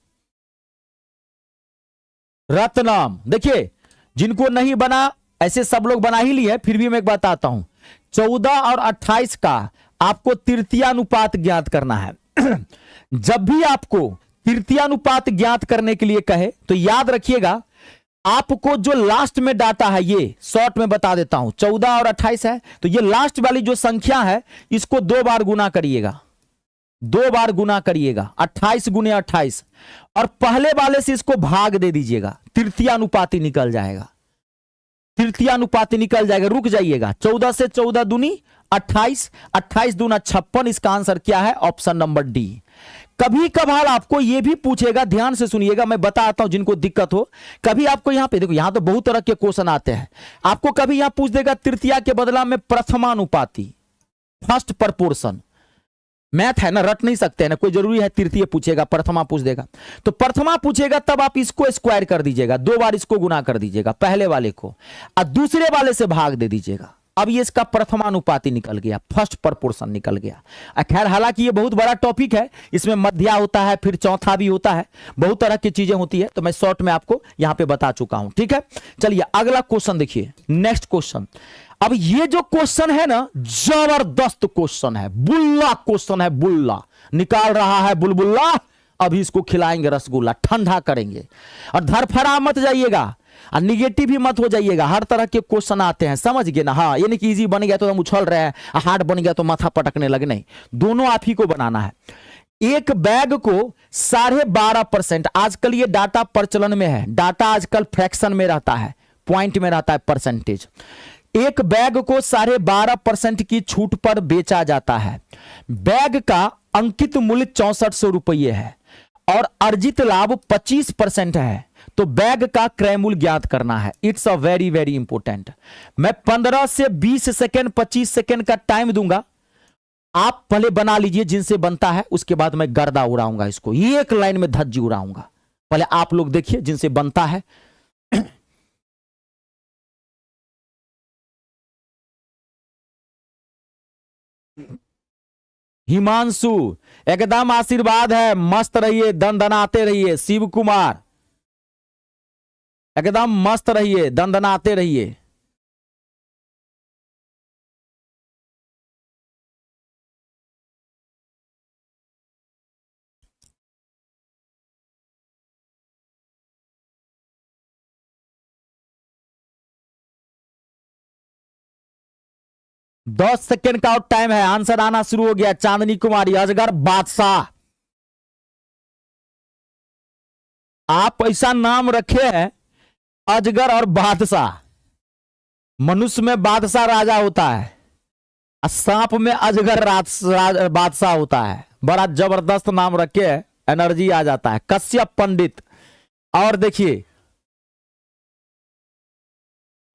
रत्नम। देखिए जिनको नहीं बना, ऐसे सब लोग बना ही लिए, फिर भी मैं एक बताता हूं। 14 और 28 का आपको तृतीयानुपात ज्ञात करना है। जब भी आपको तृतीयानुपात ज्ञात करने के लिए कहे तो याद रखिएगा, आपको जो लास्ट में डाटा है, ये शॉर्ट में बता देता हूं, 14 और 28 है, तो ये लास्ट वाली जो संख्या है इसको 2 बार गुना करिएगा, 2 बार गुना करिएगा, 28 गुने 28, और पहले वाले से इसको भाग दे दीजिएगा, तृतीयानुपाती निकल जाएगा, तृतीयानुपाती निकल जाएगा। रुक जाइएगा, 14 से 14 दूनी 28, 28 दूना 56। इसका आंसर क्या है? Option number D. कभी कभार आपको यह भी पूछेगा, ध्यान से सुनिएगा, मैं बताता हूं जिनको दिक्कत हो। कभी आपको यहां पे देखो, यहां तो बहुत तरह के क्वेश्चन आते हैं। आपको कभी यहां पूछ देगा तृतीया के बदला में प्रथमानुपाती, फर्स्ट प्रपोर्शन। मैथ है ना, रट नहीं सकते हैं ना, कोई जरूरी है तृतीय पूछेगा, प्रथमा पूछ देगा। तो प्रथमा पूछेगा तब आप इसको स्क्वायर कर दीजिएगा, 2 बार इसको गुना कर दीजिएगा पहले वाले को, और दूसरे वाले से भाग दे दीजिएगा। अब ये इसका प्रथमानुपाती निकल गया, फर्स्ट प्रपोर्शन निकल गया। खैर हालांकि ये बहुत बड़ा टॉपिक है, इसमें मध्या होता है, फिर चौथा भी होता है, बहुत तरह की चीजें होती है, तो मैं शॉर्ट में आपको यहां पे बता चुका हूं। ठीक है, चलिए अगला क्वेश्चन देखिए, नेक्स्ट क्वेश्चन। अब ये जो क्वेश्चन है ना, जबरदस्त क्वेश्चन है, बुल्ला क्वेश्चन है, बुल्ला निकाल रहा है बुलबुल्ला। अभी इसको खिलाएंगे रसगुल्ला, ठंडा करेंगे, और धरफड़ा मत जाइएगा और निगेटिव भी मत हो जाइएगा। हर तरह के क्वेश्चन आते हैं, समझ गए ना। हाँ, ये नहीं कि इजी बन गया तो हम उछल रहे हैं, हार्ड बन गया तो माथा पटकने लगे, नहीं, दोनों आप ही को बनाना है। एक बैग को 12.5%, आजकल ये डाटा प्रचलन में है, डाटा आजकल फ्रैक्शन में रहता है, पॉइंट में रहता है, परसेंटेज। एक बैग को 12.5% की छूट पर बेचा जाता है। बैग का अंकित मूल्य 6400 रुपये है और अर्जित लाभ 25% है, तो बैग का क्रय मूल्य ज्ञात करना है। It's a very very important. मैं 15 से 20 सेकेंड 25 सेकेंड का टाइम दूंगा, आप पहले बना लीजिए जिनसे बनता है, उसके बाद मैं गर्दा उड़ाऊंगा, इसको एक लाइन में धज्जी उड़ाऊंगा। पहले आप लोग देखिए जिनसे बनता है। हिमांशु, एकदम आशीर्वाद है, मस्त रहिए, दंदनाते रहिए। शिव कुमार, एकदम मस्त रहिए, दंदनाते रहिए। दस सेकेंड का और टाइम है, आंसर आना शुरू हो गया। चांदनी कुमारी, अजगर बादशाह, आप ऐसा नाम रखे हैं अजगर और बादशाह। मनुष्य में बादशाह राजा होता है, और सांप में अजगर बादशाह होता है। बड़ा जबरदस्त नाम रखे है, एनर्जी आ जाता है। कश्यप पंडित, और देखिए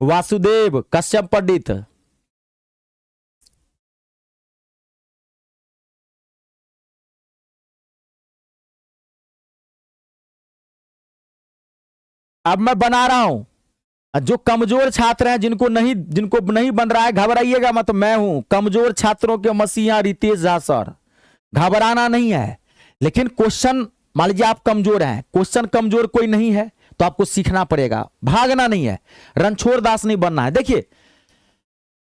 वासुदेव, कश्यप पंडित। अब मैं बना रहा हूं, जो कमजोर छात्र हैं, जिनको नहीं बन रहा है, घबराइएगा मत, मैं हूं कमजोर छात्रों के मसीहा रितेश झा सर। घबराना नहीं है, लेकिन क्वेश्चन, मान लीजिए आप कमजोर हैं, क्वेश्चन कमजोर कोई नहीं है, तो आपको सीखना पड़ेगा, भागना नहीं है, रणछोड़ दास नहीं बनना है। देखिए,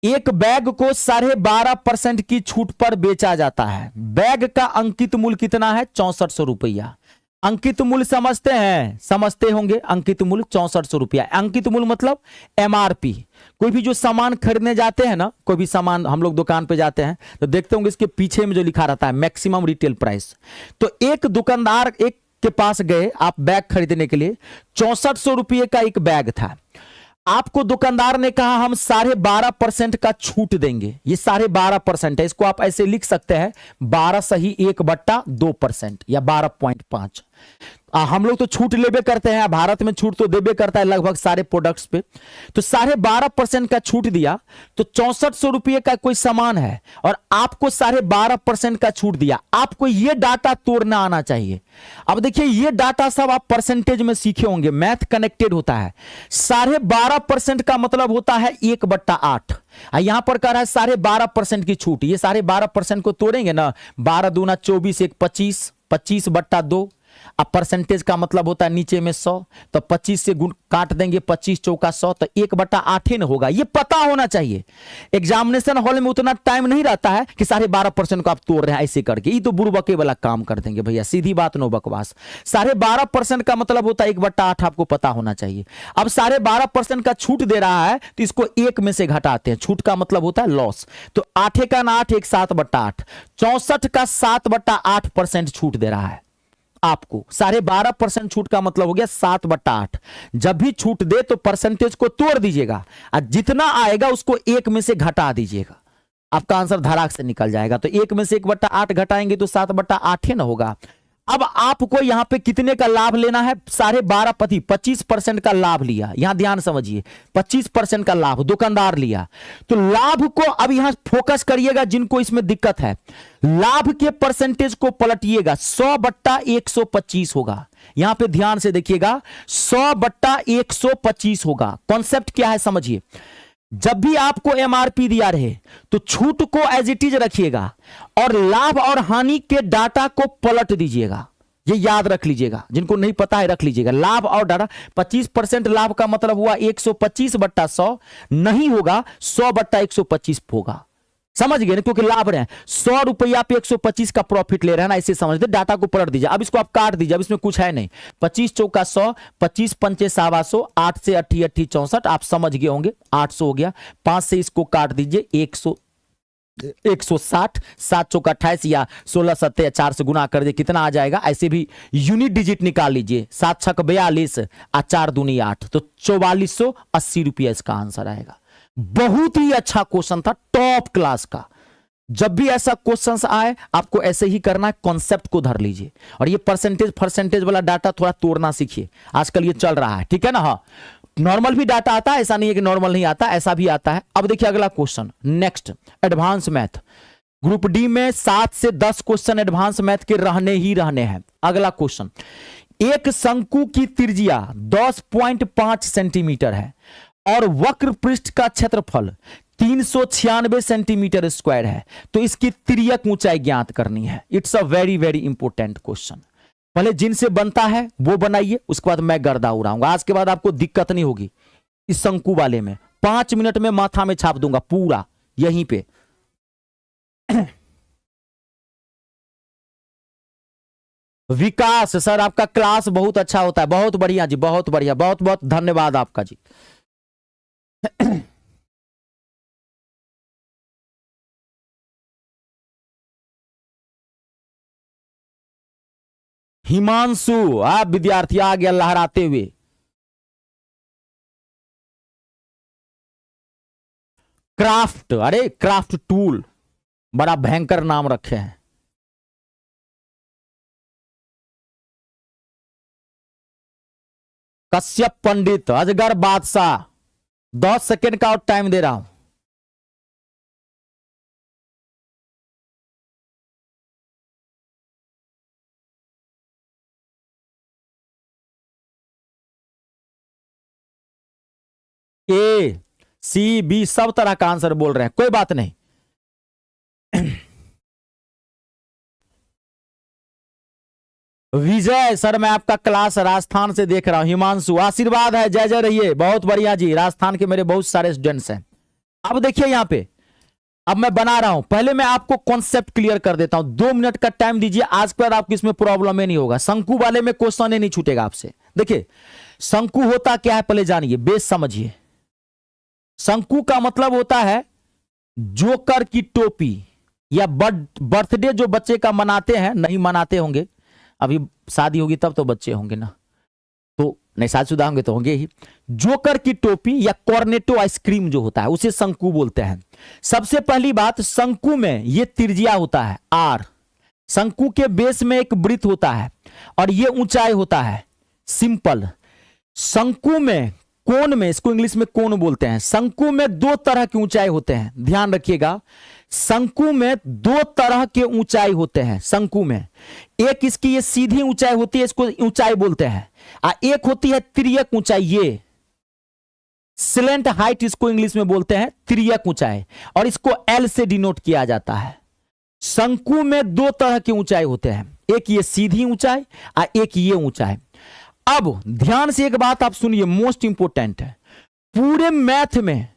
एक बैग को 12.5% की छूट पर बेचा जाता है। बैग का अंकित मूल्य कितना है? 6400 रुपया। अंकित मूल्य समझते हैं, समझते होंगे। अंकित मूल्य 6400 रुपया। अंकित मूल्य मतलब एमआरपी। कोई भी जो सामान खरीदने जाते हैं ना, कोई भी सामान हम लोग दुकान पे जाते हैं तो देखते होंगे इसके पीछे में जो लिखा रहता है मैक्सिमम रिटेल प्राइस। तो एक दुकानदार एक के पास गए आप बैग खरीदने के लिए, 6400 रुपये का एक बैग था। आपको दुकानदार ने कहा हम 12.5% का छूट देंगे। ये 12.5% है, इसको आप ऐसे लिख सकते हैं 12/1/2% या 12.5। हम लोग तो छूट लेबे करते हैं, भारत में छूट तो देबे करता है लगभग सारे प्रोडक्ट्स पे। तो 12.5% का छूट दिया, तो 6400 रुपये का कोई सामान है और आपको 12.5% का छूट दिया। आपको ये डाटा तोड़ना आना चाहिए। अब देखिए, ये डाटा सब आप परसेंटेज में सीखे होंगे, मैथ कनेक्टेड होता है। 12.5% का मतलब होता है 1/8। यहां पर कह रहा है 12.5% की छूट। ये 12.5% को तोड़ेंगे ना, 12 दूना 24, 1 25, 25/2। अब परसेंटेज का मतलब होता है नीचे में 100, तो 25 से गुण काट देंगे, 25 चौका 100, तो 1/8 ही न होगा। ये पता होना चाहिए। एग्जामिनेशन हॉल में उतना टाइम नहीं रहता है कि 12.5% को आप तोड़ रहे हैं ऐसे करके, ये तो बुड़बके वाला काम कर देंगे भैया, सीधी बात, नो बकवास। 12.5% का मतलब होता है 1/8, आपको पता होना चाहिए। अब 12.5% का छूट दे रहा है तो इसको 1 में से घटाते हैं, छूट का मतलब होता है लॉस। तो 8 का 8, 1 7/8, 64 का 7/8% छूट दे रहा है आपको। 12.5% छूट का मतलब हो गया 7/8। जब भी छूट दे तो परसेंटेज को तोड़ दीजिएगा और जितना आएगा उसको 1 में से घटा दीजिएगा, आपका आंसर धड़ाक से निकल जाएगा। तो 1 में से 1/8 घटाएंगे तो 7/8 ही ना होगा। अब आपको यहां पे कितने का लाभ लेना है? 12.5 25% का लाभ लिया। यहां ध्यान समझिए, 25% का लाभ दुकानदार लिया। तो लाभ को अब यहां फोकस करिएगा, जिनको इसमें दिक्कत है, लाभ के परसेंटेज को पलटिएगा। 100/125 होगा। यहां पे ध्यान से देखिएगा, 100/125 होगा। कॉन्सेप्ट क्या है समझिए, जब भी आपको एमआरपी दिया रहे तो छूट को एज इट इज रखिएगा और लाभ और हानि के डाटा को पलट दीजिएगा। ये याद रख लीजिएगा, जिनको नहीं पता है रख लीजिएगा। लाभ और डाटा, 25% लाभ का मतलब हुआ 125/100 नहीं होगा, 100/125 होगा। समझ गए ना, क्योंकि लाभ रहे हैं 100 रुपया पे 125 का प्रॉफिट ले रहे हैं ना, ऐसे समझते। डाटा को पलट दीजिए। अब इसको आप काट दीजिए, अब इसमें कुछ है नहीं। 25 चौका 100, 25 पंचे 125, 8 से 8 64, आप समझ गए होंगे, 800 हो गया। 5 से इसको काट दीजिए, 160, 7 चौका 28 या 16 सत्ते 4 से गुना कर दीजिए, कितना आ जाएगा? ऐसे भी यूनिट डिजिट निकाल लीजिए, 7 छक 42 और 4 दूनी 8, तो 4480 रुपया इसका आंसर आएगा। बहुत ही अच्छा क्वेश्चन था, टॉप क्लास का। जब भी ऐसा क्वेश्चन आए आपको ऐसे ही करना है, कॉन्सेप्ट को धर लीजिए। और ये परसेंटेज वाला डाटा थोड़ा तोड़ना सीखिए, आजकल ये चल रहा है, ठीक है ना। हाँ, नॉर्मल भी डाटा आता है, ऐसा नहीं है कि नॉर्मल नहीं आता, ऐसा भी आता है। अब देखिए अगला question, next advance math. Group D में 7 से 10 क्वेश्चन एडवांस मैथ के रहने ही रहने हैं। अगला क्वेश्चन, एक शंकु की त्रिज्या 10.5 सेंटीमीटर है और वक्र पृष्ठ का क्षेत्रफल 396 सेंटीमीटर स्क्वायर है, तो इसकी तिर्यक ऊंचाई ज्ञात करनी है। It's a very very important question. पहले जिनसे बनता है वो बनाइए, उसके बाद मैं गर्दा उड़ाऊंगा। आज के बाद आपको दिक्कत नहीं होगी इस शंकु वाले में। 5 मिनट में माथा में छाप दूंगा पूरा यहीं पे। विकास सर, आपका क्लास बहुत अच्छा होता है, बहुत बढ़िया जी, बहुत बढ़िया, बहुत बहुत धन्यवाद आपका जी। हिमांशु, आप विद्यार्थी आ गया लहराते हुए। क्राफ्ट, अरे क्राफ्ट टूल, बड़ा भयंकर नाम रखे हैं। कश्यप पंडित, अजगर बादशाह। 10 सेकेंड का और टाइम दे रहा हूं। ए सी बी सब तरह का आंसर बोल रहे हैं, कोई बात नहीं। विजय सर, मैं आपका क्लास राजस्थान से देख रहा हूं। हिमांशु, आशीर्वाद है, जय जय रहिए, बहुत बढ़िया जी। राजस्थान के मेरे बहुत सारे स्टूडेंट्स हैं। अब देखिए यहां पे, अब मैं बना रहा हूं, पहले मैं आपको कॉन्सेप्ट क्लियर कर देता हूं। 2 मिनट का टाइम दीजिए, आज के बाद आपको इसमें प्रॉब्लम ही नहीं होगा। शंकु वाले में क्वेश्चन ही नहीं छूटेगा आपसे। देखिए शंकु होता क्या है पहले जानिए, बेस समझिए। शंकु का मतलब होता है जोकर की टोपी, या बर्थडे जो बच्चे का मनाते हैं, नहीं मनाते होंगे, अभी शादी होगी तब तो बच्चे होंगे ना, तो नहीं शादीशुदा होंगे तो होंगे ही। जोकर की टोपी या कॉर्नेटो आइसक्रीम जो होता है उसे शंकु बोलते हैं। सबसे पहली बात, शंकु में ये त्रिज्या होता है आर, शंकु के बेस में एक वृत्त होता है और ये ऊंचाई होता है सिंपल। शंकु में, कोण में, इसको इंग्लिश में कोण बोलते हैं। शंकु में 2 तरह की ऊंचाई होते हैं, ध्यान रखिएगा। शंकु में 2 तरह के ऊंचाई होते हैं। शंकु में एक इसकी ये सीधी ऊंचाई होती है, इसको ऊंचाई बोलते हैं, और एक होती है तिर्यक ऊंचाई, ये स्लेंट हाइट इसको इंग्लिश में बोलते हैं, तिर्यक ऊंचाई, और इसको एल से डिनोट किया जाता है। शंकु में 2 तरह की ऊंचाई होते हैं, एक ये सीधी ऊंचाई और एक ये ऊंचाई। अब ध्यान से एक बात आप सुनिए, मोस्ट इंपोर्टेंट है। पूरे मैथ में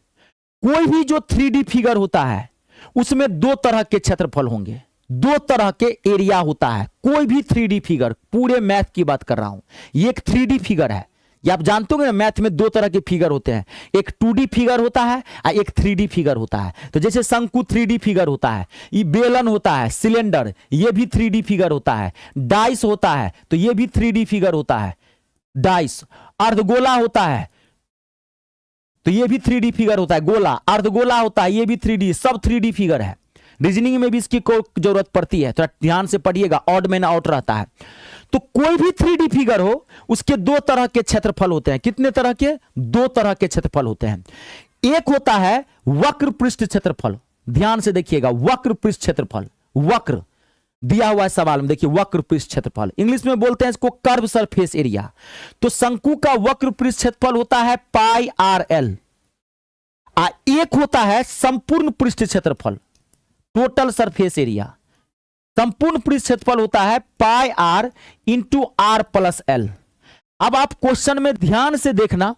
कोई भी जो 3D फिगर होता है उसमें 2 तरह के क्षेत्रफल होंगे, 2 तरह के एरिया होता है। कोई भी 3D फिगर, पूरे मैथ की बात कर रहा हूं, ये एक 3D फिगर है। ये आप जानते हो ना, मैथ में 2 तरह के फिगर होते हैं, एक 2D फिगर होता है और एक 3D फिगर होता है। तो जैसे शंकु 3D फिगर होता है, ये बेलन होता है, सिलेंडर ये भी 3D फिगर होता है, डाइस होता है तो ये भी 3D फिगर होता है, डाइस। अर्धगोला होता है तो ये भी 3D फिगर होता है, गोला। अर्धगोला होता है, ये भी 3D, सब 3D फिगर है। रीजनिंग में भी इसकी जरूरत पड़ती है, तो ध्यान से पढ़िएगा, ऑड मैन आउट रहता है। तो कोई भी 3D फिगर हो, उसके दो तरह के क्षेत्रफल होते हैं। कितने तरह के? दो तरह के क्षेत्रफल होते हैं। एक होता है वक्र पृष्ठ क्षेत्रफल, ध्यान से देखिएगा, वक्र पृष्ठ क्षेत्रफल, वक्र दिया हुआ है सवाल में, देखिए वक्र पृष्ठ क्षेत्रफल, इंग्लिश में बोलते हैं इसको कर्व सरफेस एरिया। तो शंकु का वक्र पृष्ठ क्षेत्रफल होता है पाई आर एल। एक होता है संपूर्ण पृष्ठ क्षेत्रफल, टोटल सरफेस एरिया। संपूर्ण पृष्ठ क्षेत्रफल होता है pi r into r plus l. अब आप क्वेश्चन में ध्यान से देखना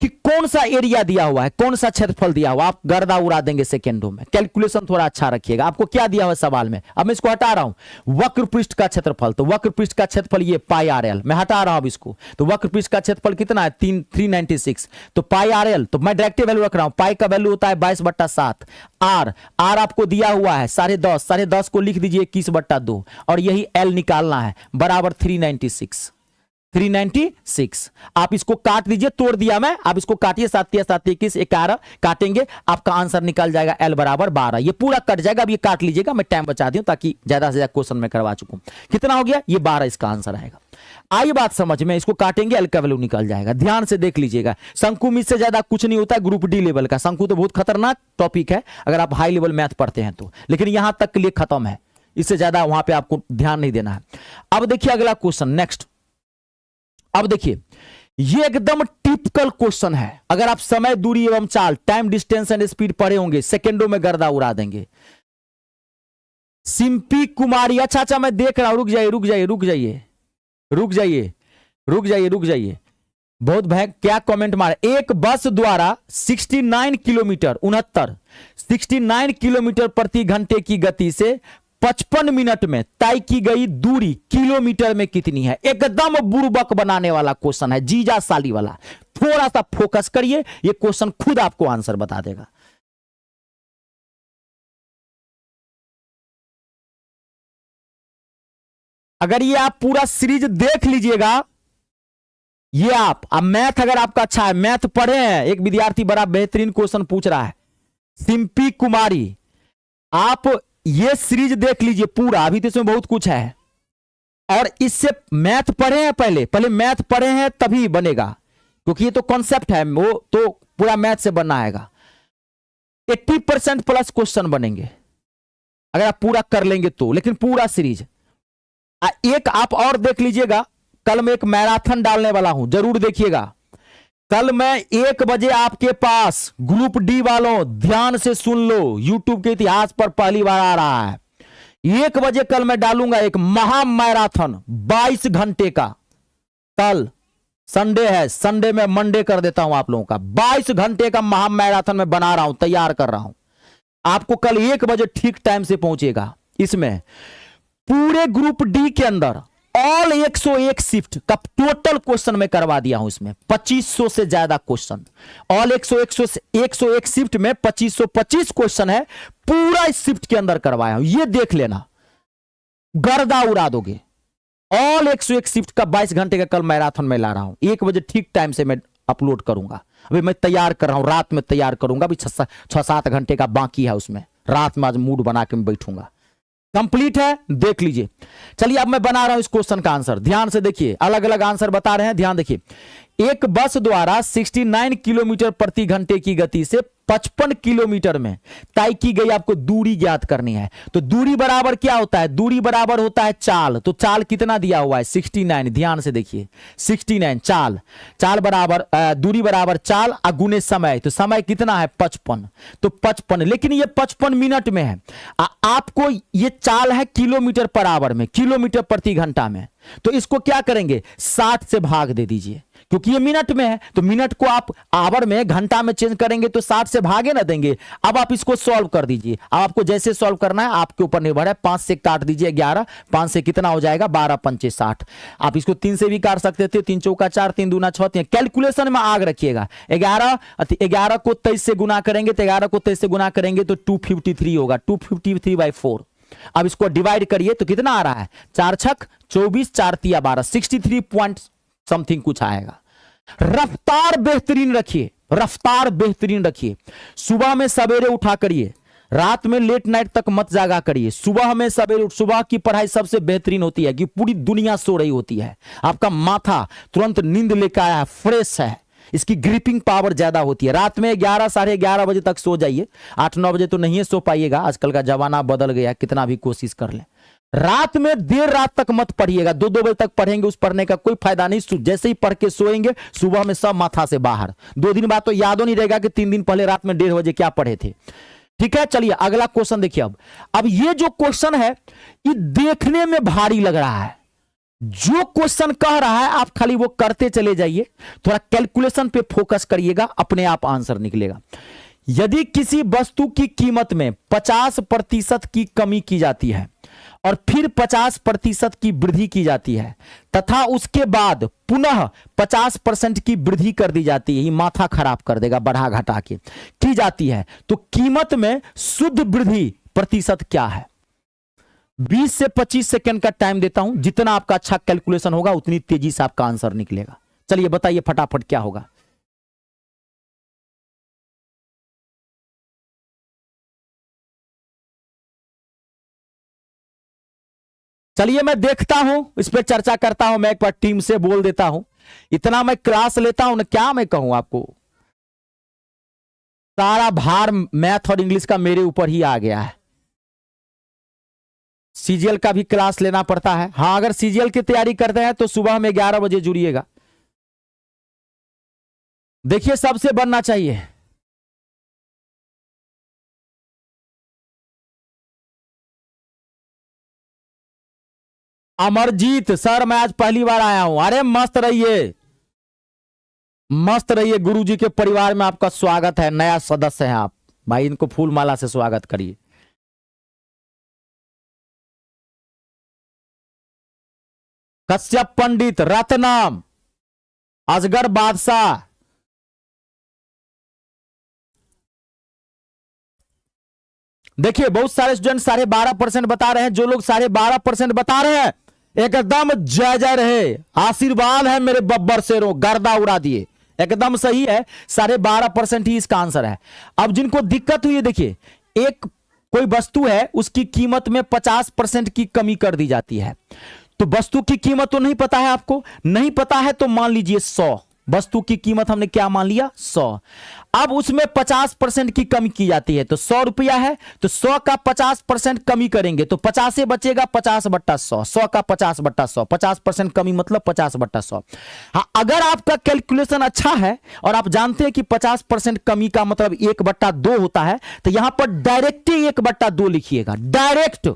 कि कौन सा एरिया दिया हुआ है, कौन सा क्षेत्रफल दिया हुआ, आप गर्दा उड़ा देंगे सेकेंडों में। कैलकुलेशन थोड़ा अच्छा रखिएगा। आपको क्या दिया हुआ है सवाल में, अब मैं इसको हटा रहा हूं, वक्र पृष्ठ का क्षेत्रफल, तो वक्र पृष्ठ का क्षेत्रफल ये पाई आर एल, मैं हटा रहा हूं इसको। तो वक्र पृष्ठ का क्षेत्रफल कितना है? 396। तो पाई आर एल, तो मैं डायरेक्ट वैल्यू रख रहा हूं, पाई का वैल्यू होता है 22/7। आर आपको दिया हुआ है 10.5, 10.5 को लिख दीजिए 21/2, और यही एल निकालना है, बराबर 396। आप इसको काट दीजिए, तोड़ दिया मैं, आप इसको काटिए, 7 × 7 = 21, 11 काटेंगे, आपका आंसर निकल जाएगा एल बराबर 12। ये पूरा कट जाएगा, अब ये काट लीजिएगा, मैं टाइम बचा दूं ताकि ज्यादा से ज्यादा क्वेश्चन में करवा चुका हूं। कितना हो गया? ये 12 इसका आंसर आएगा। आई बात समझ में, इसको काटेंगे, एल का वैल्यू निकल जाएगा। ध्यान से देख लीजिएगा, शंकु में इससे ज्यादा कुछ नहीं होता है, ग्रुप डी लेवल का। शंकु तो बहुत खतरनाक टॉपिक है अगर आप हाई लेवल मैथ पढ़ते हैं तो, लेकिन यहां तक के लिए खत्म है, इससे ज्यादा वहां पे आपको ध्यान नहीं देना है। अब देखिए अगला क्वेश्चन, नेक्स्ट। अब देखिए ये एकदम टिपिकल क्वेश्चन है। अगर आप समय, दूरी एवं चाल, टाइम, डिस्टेंस एंड स्पीड पढ़े होंगे, सेकेंडों में गर्दा उड़ा देंगे। सिंपी कुमारी, अच्छा मैं देख रहा हूं, रुक जाइए, बहुत भाई क्या कमेंट मारे। एक बस द्वारा 69 किलोमीटर प्रति घंटे की गति से 55 मिनट में तय की गई दूरी किलोमीटर में कितनी है? एकदम बुर्बक बनाने वाला क्वेश्चन है, जीजा साली वाला। थोड़ा सा फोकस करिए, ये क्वेश्चन खुद आपको आंसर बता देगा। अगर ये आप पूरा सीरीज देख लीजिएगा, ये आप अब मैथ अगर आपका अच्छा है, मैथ पढ़े हैं, एक विद्यार्थी बड़ा बेहतरीन क्वेश्चन पूछ रहा है, सिंपी कुमारी, आप ये सीरीज देख लीजिए पूरा, अभी तो इसमें बहुत कुछ है। और इससे मैथ पढ़े हैं, पहले मैथ पढ़े हैं तभी बनेगा, क्योंकि ये तो कॉन्सेप्ट है, वो तो पूरा मैथ से बनना आएगा। 80% प्लस क्वेश्चन बनेंगे अगर आप पूरा कर लेंगे तो, लेकिन पूरा सीरीज। एक आप और देख लीजिएगा, कल मैं एक मैराथन डालने वाला हूं, जरूर देखिएगा। कल मैं 1 बजे आपके पास, ग्रुप डी वालों ध्यान से सुन लो, यूट्यूब के इतिहास पर पहली बार आ रहा है। 1 बजे कल मैं डालूंगा एक महा मैराथन 22 घंटे का। कल संडे है, संडे में मंडे कर देता हूं आप लोगों का। 22 घंटे का महा मैराथन में बना रहा हूं, तैयार कर रहा हूं। आपको कल 1 बजे ठीक टाइम से पहुंचेगा। इसमें पूरे ग्रुप डी के अंदर ऑल 101 शिफ्ट का टोटल क्वेश्चन में करवा दिया हूं। इसमें 2500 से ज्यादा क्वेश्चन, ऑल 101 शिफ्ट में 2525 क्वेश्चन है, पूरा इस शिफ्ट के अंदर करवाया हूं। ये देख लेना, गर्दा उड़ा दोगे। ऑल 101 शिफ्ट का 22 घंटे का कल मैराथन में ला रहा हूं। 1 बजे ठीक टाइम से मैं अपलोड करूंगा। अभी मैं तैयार कर रहा हूं, रात में तैयार करूंगा। अभी 6-7 घंटे का बाकी है उसमें, रात में आज मूड बना के मैं बैठूंगा। कंप्लीट है, देख लीजिए। चलिए अब मैं बना रहा हूं इस क्वेश्चन का आंसर, ध्यान से देखिए। अलग अलग आंसर बता रहे हैं, ध्यान देखिए। एक बस द्वारा 69 किलोमीटर प्रति घंटे की गति से 55 किलोमीटर में तय की गई आपको दूरी ज्ञात करनी है। तो दूरी बराबर क्या होता है? दूरी बराबर होता है चाल। तो चाल कितना दिया हुआ है? 69। ध्यान से देखिए, 69 चाल बराबर दूरी बराबर चाल गुने समय। तो समय कितना है? 55। तो 55, लेकिन ये 55 मिनट में है। आपको ये चाल है किलोमीटर पर आवर में, किलोमीटर प्रति घंटा में। तो इसको क्या करेंगे? 60 से भाग दे दीजिए, क्योंकि ये मिनट में है। तो मिनट को आप आवर में, घंटा में चेंज करेंगे तो 60 से भागे ना देंगे। अब आप इसको सॉल्व कर दीजिए। अब आपको जैसे सॉल्व करना है आपके ऊपर निर्भर है। 5 से काट दीजिए 11, 5 से कितना हो जाएगा? 12 पंचे 60। आप इसको 3 से भी काट सकते थे, 3 चौका 4, 3 दूना 6। कैलकुलेशन में आग रखिएगा। 11 को 23 से गुना करेंगे तो 11 को 23 से गुना करेंगे तो 253 होगा। 253/4। अब इसको डिवाइड करिए तो कितना आ रहा है? 4 छक 24, 4 तिया 12, 63 पॉइंट समथिंग कुछ आएगा। रफ्तार बेहतरीन रखिए, रफ्तार बेहतरीन रखिए। सुबह में सवेरे उठा करिए, रात में लेट नाइट तक मत जागा करिए, सुबह में सवेरे, सुबह की पढ़ाई सबसे बेहतरीन होती है कि पूरी दुनिया सो रही होती है, आपका माथा तुरंत नींद लेकर आया है, फ्रेश है, इसकी ग्रिपिंग पावर ज्यादा होती है। रात में 11 साढ़े 11 बजे तक सो जाइए, 8-9 बजे तो नहीं सो पाइएगा, आजकल का जमाना बदल गया, कितना भी कोशिश कर लें। रात में देर रात तक मत पढ़िएगा, 2-2 बजे तक पढ़ेंगे, उस पढ़ने का कोई फायदा नहीं। जैसे ही पढ़ के सोएंगे सुबह में सब माथा से बाहर, 2 दिन बाद तो याद नहीं रहेगा कि 3 दिन पहले रात में 1:30 बजे क्या पढ़े थे। ठीक है, चलिए अगला क्वेश्चन देखिए। अब ये जो क्वेश्चन है ये देखने में भारी लग रहा है, जो क्वेश्चन कह रहा है आप खाली वो करते चले जाइए, थोड़ा कैलकुलेशन पे फोकस करिएगा, अपने आप आंसर निकलेगा। यदि किसी वस्तु की कीमत में 50% की कमी की जाती है और फिर 50% की वृद्धि की जाती है तथा उसके बाद पुनः 50% की वृद्धि कर दी जाती है, ये माथा खराब कर देगा, बढ़ा घटा के की जाती है, तो कीमत में शुद्ध वृद्धि प्रतिशत क्या है? 20 से 25 सेकंड का टाइम देता हूं, जितना आपका अच्छा कैलकुलेशन होगा उतनी तेजी से आपका आंसर निकलेगा। चलिए बताइए फटाफट क्या होगा। चलिए मैं देखता हूं, इस पर चर्चा करता हूं, मैं एक बार टीम से बोल देता हूं, इतना मैं क्लास लेता हूं ना, क्या मैं कहूं आपको, सारा भार मैथ और इंग्लिश का मेरे ऊपर ही आ गया है। सीजीएल का भी क्लास लेना पड़ता है। हाँ, अगर सीजीएल की तैयारी करते हैं तो सुबह में 11 बजे जुड़िएगा। देखिए सबसे बनना चाहिए। अमरजीत सर, मैं आज पहली बार आया हूं। अरे मस्त रहिए, मस्त रहिए, गुरुजी के परिवार में आपका स्वागत है, नया सदस्य हैं आप भाई, इनको फूल माला से स्वागत करिए। कश्यप पंडित, रत्नम, असगर बादशाह, देखिए बहुत सारे स्टूडेंट 12.5% बता रहे हैं। जो लोग 12.5% बता रहे हैं एकदम जय जय रहे, आशीर्वाद है मेरे बब्बर शेरों, गर्दा उड़ा दिए, एकदम सही है, 12.5% ही इसका आंसर है। अब जिनको दिक्कत हुई है, देखिए एक कोई वस्तु है, उसकी कीमत में 50% की कमी कर दी जाती है, तो वस्तु की कीमत तो नहीं पता है, आपको नहीं पता है तो मान लीजिए 100, वस्तु की कीमत हमने क्या मान लिया 100। अब उसमें 50% की कमी की जाती है, तो 100 रुपया है, तो 100 का 50% कमी करेंगे तो 50 से बचेगा, 50/100, 100 का 50/100, 50% कमी मतलब 50/100। हाँ, अगर आपका कैलकुलेशन अच्छा है और आप जानते हैं कि 50% कमी का मतलब 1/2 होता है, तो यहां पर डायरेक्ट 1/2 लिखिएगा, डायरेक्ट।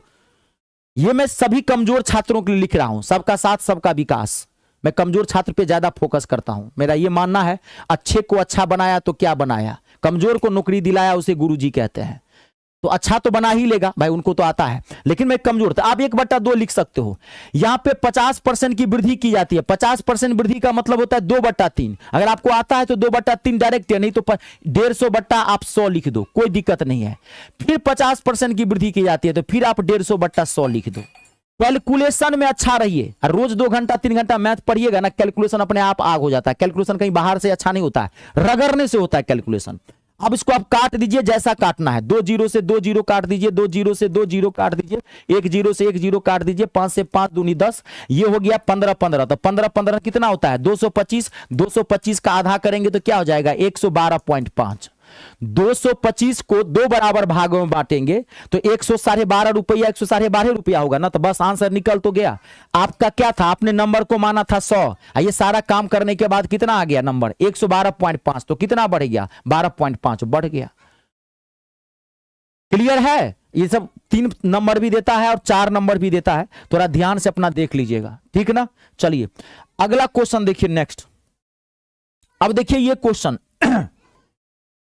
ये मैं सभी कमजोर छात्रों के लिए लिख रहा हूं, सबका साथ सबका विकास, मैं कमजोर छात्र पे ज्यादा फोकस करता हूं। मेरा ये मानना है, अच्छे को अच्छा बनाया तो क्या बनाया, कमजोर को नौकरी दिलाया उसे गुरुजी कहते हैं। तो अच्छा तो बना ही लेगा भाई, उनको तो आता है, लेकिन मैं कमजोर था। आप 1/2 लिख सकते हो। यहां पे 50% की वृद्धि की जाती है, 50% वृद्धि का मतलब होता है 2/3। अगर आपको आता है तो 2/3 डायरेक्ट है, नहीं तो 150 आप 100 लिख दो, कोई दिक्कत नहीं है। फिर 50% की वृद्धि की जाती है, तो फिर आप 150/100 लिख दो। कैलकुलेशन में अच्छा रहिए, रोज 2 घंटा 3 घंटा मैथ पढ़िएगा ना, कैलकुलेशन अपने आप आग हो जाता है। कैलकुलेशन कहीं बाहर से अच्छा नहीं होता है, रगड़ने से होता है कैलकुलेशन। अब इसको आप काट दीजिए जैसा काटना है, 2 जीरो से 2 जीरो काट दीजिए, 2 जीरो से 2 जीरो काट दीजिए, 1 जीरो से 1 जीरो काट दीजिए, 5 से 5 दूनी 10, ये हो गया 15 तो 15 कितना होता है 225। 225 का आधा करेंगे तो क्या हो जाएगा 112.5। 225 को 2 बराबर भागों में बांटेंगे तो 112.5 रुपया, 112.5 रुपया होगा ना, तो बस आंसर निकल तो गया। आपका क्या था, आपने नंबर को माना था 100, ये सारा काम करने के बाद कितना आ गया नंबर 112.5, तो कितना बढ़ गया 12.5 बढ़ गया। क्लियर है? ये सब 3 नंबर भी देता है और 4 नंबर भी देता है, थोड़ा ध्यान से अपना देख लीजिएगा, ठीक ना। चलिए अगला क्वेश्चन देखिए नेक्स्ट। अब देखिए ये क्वेश्चन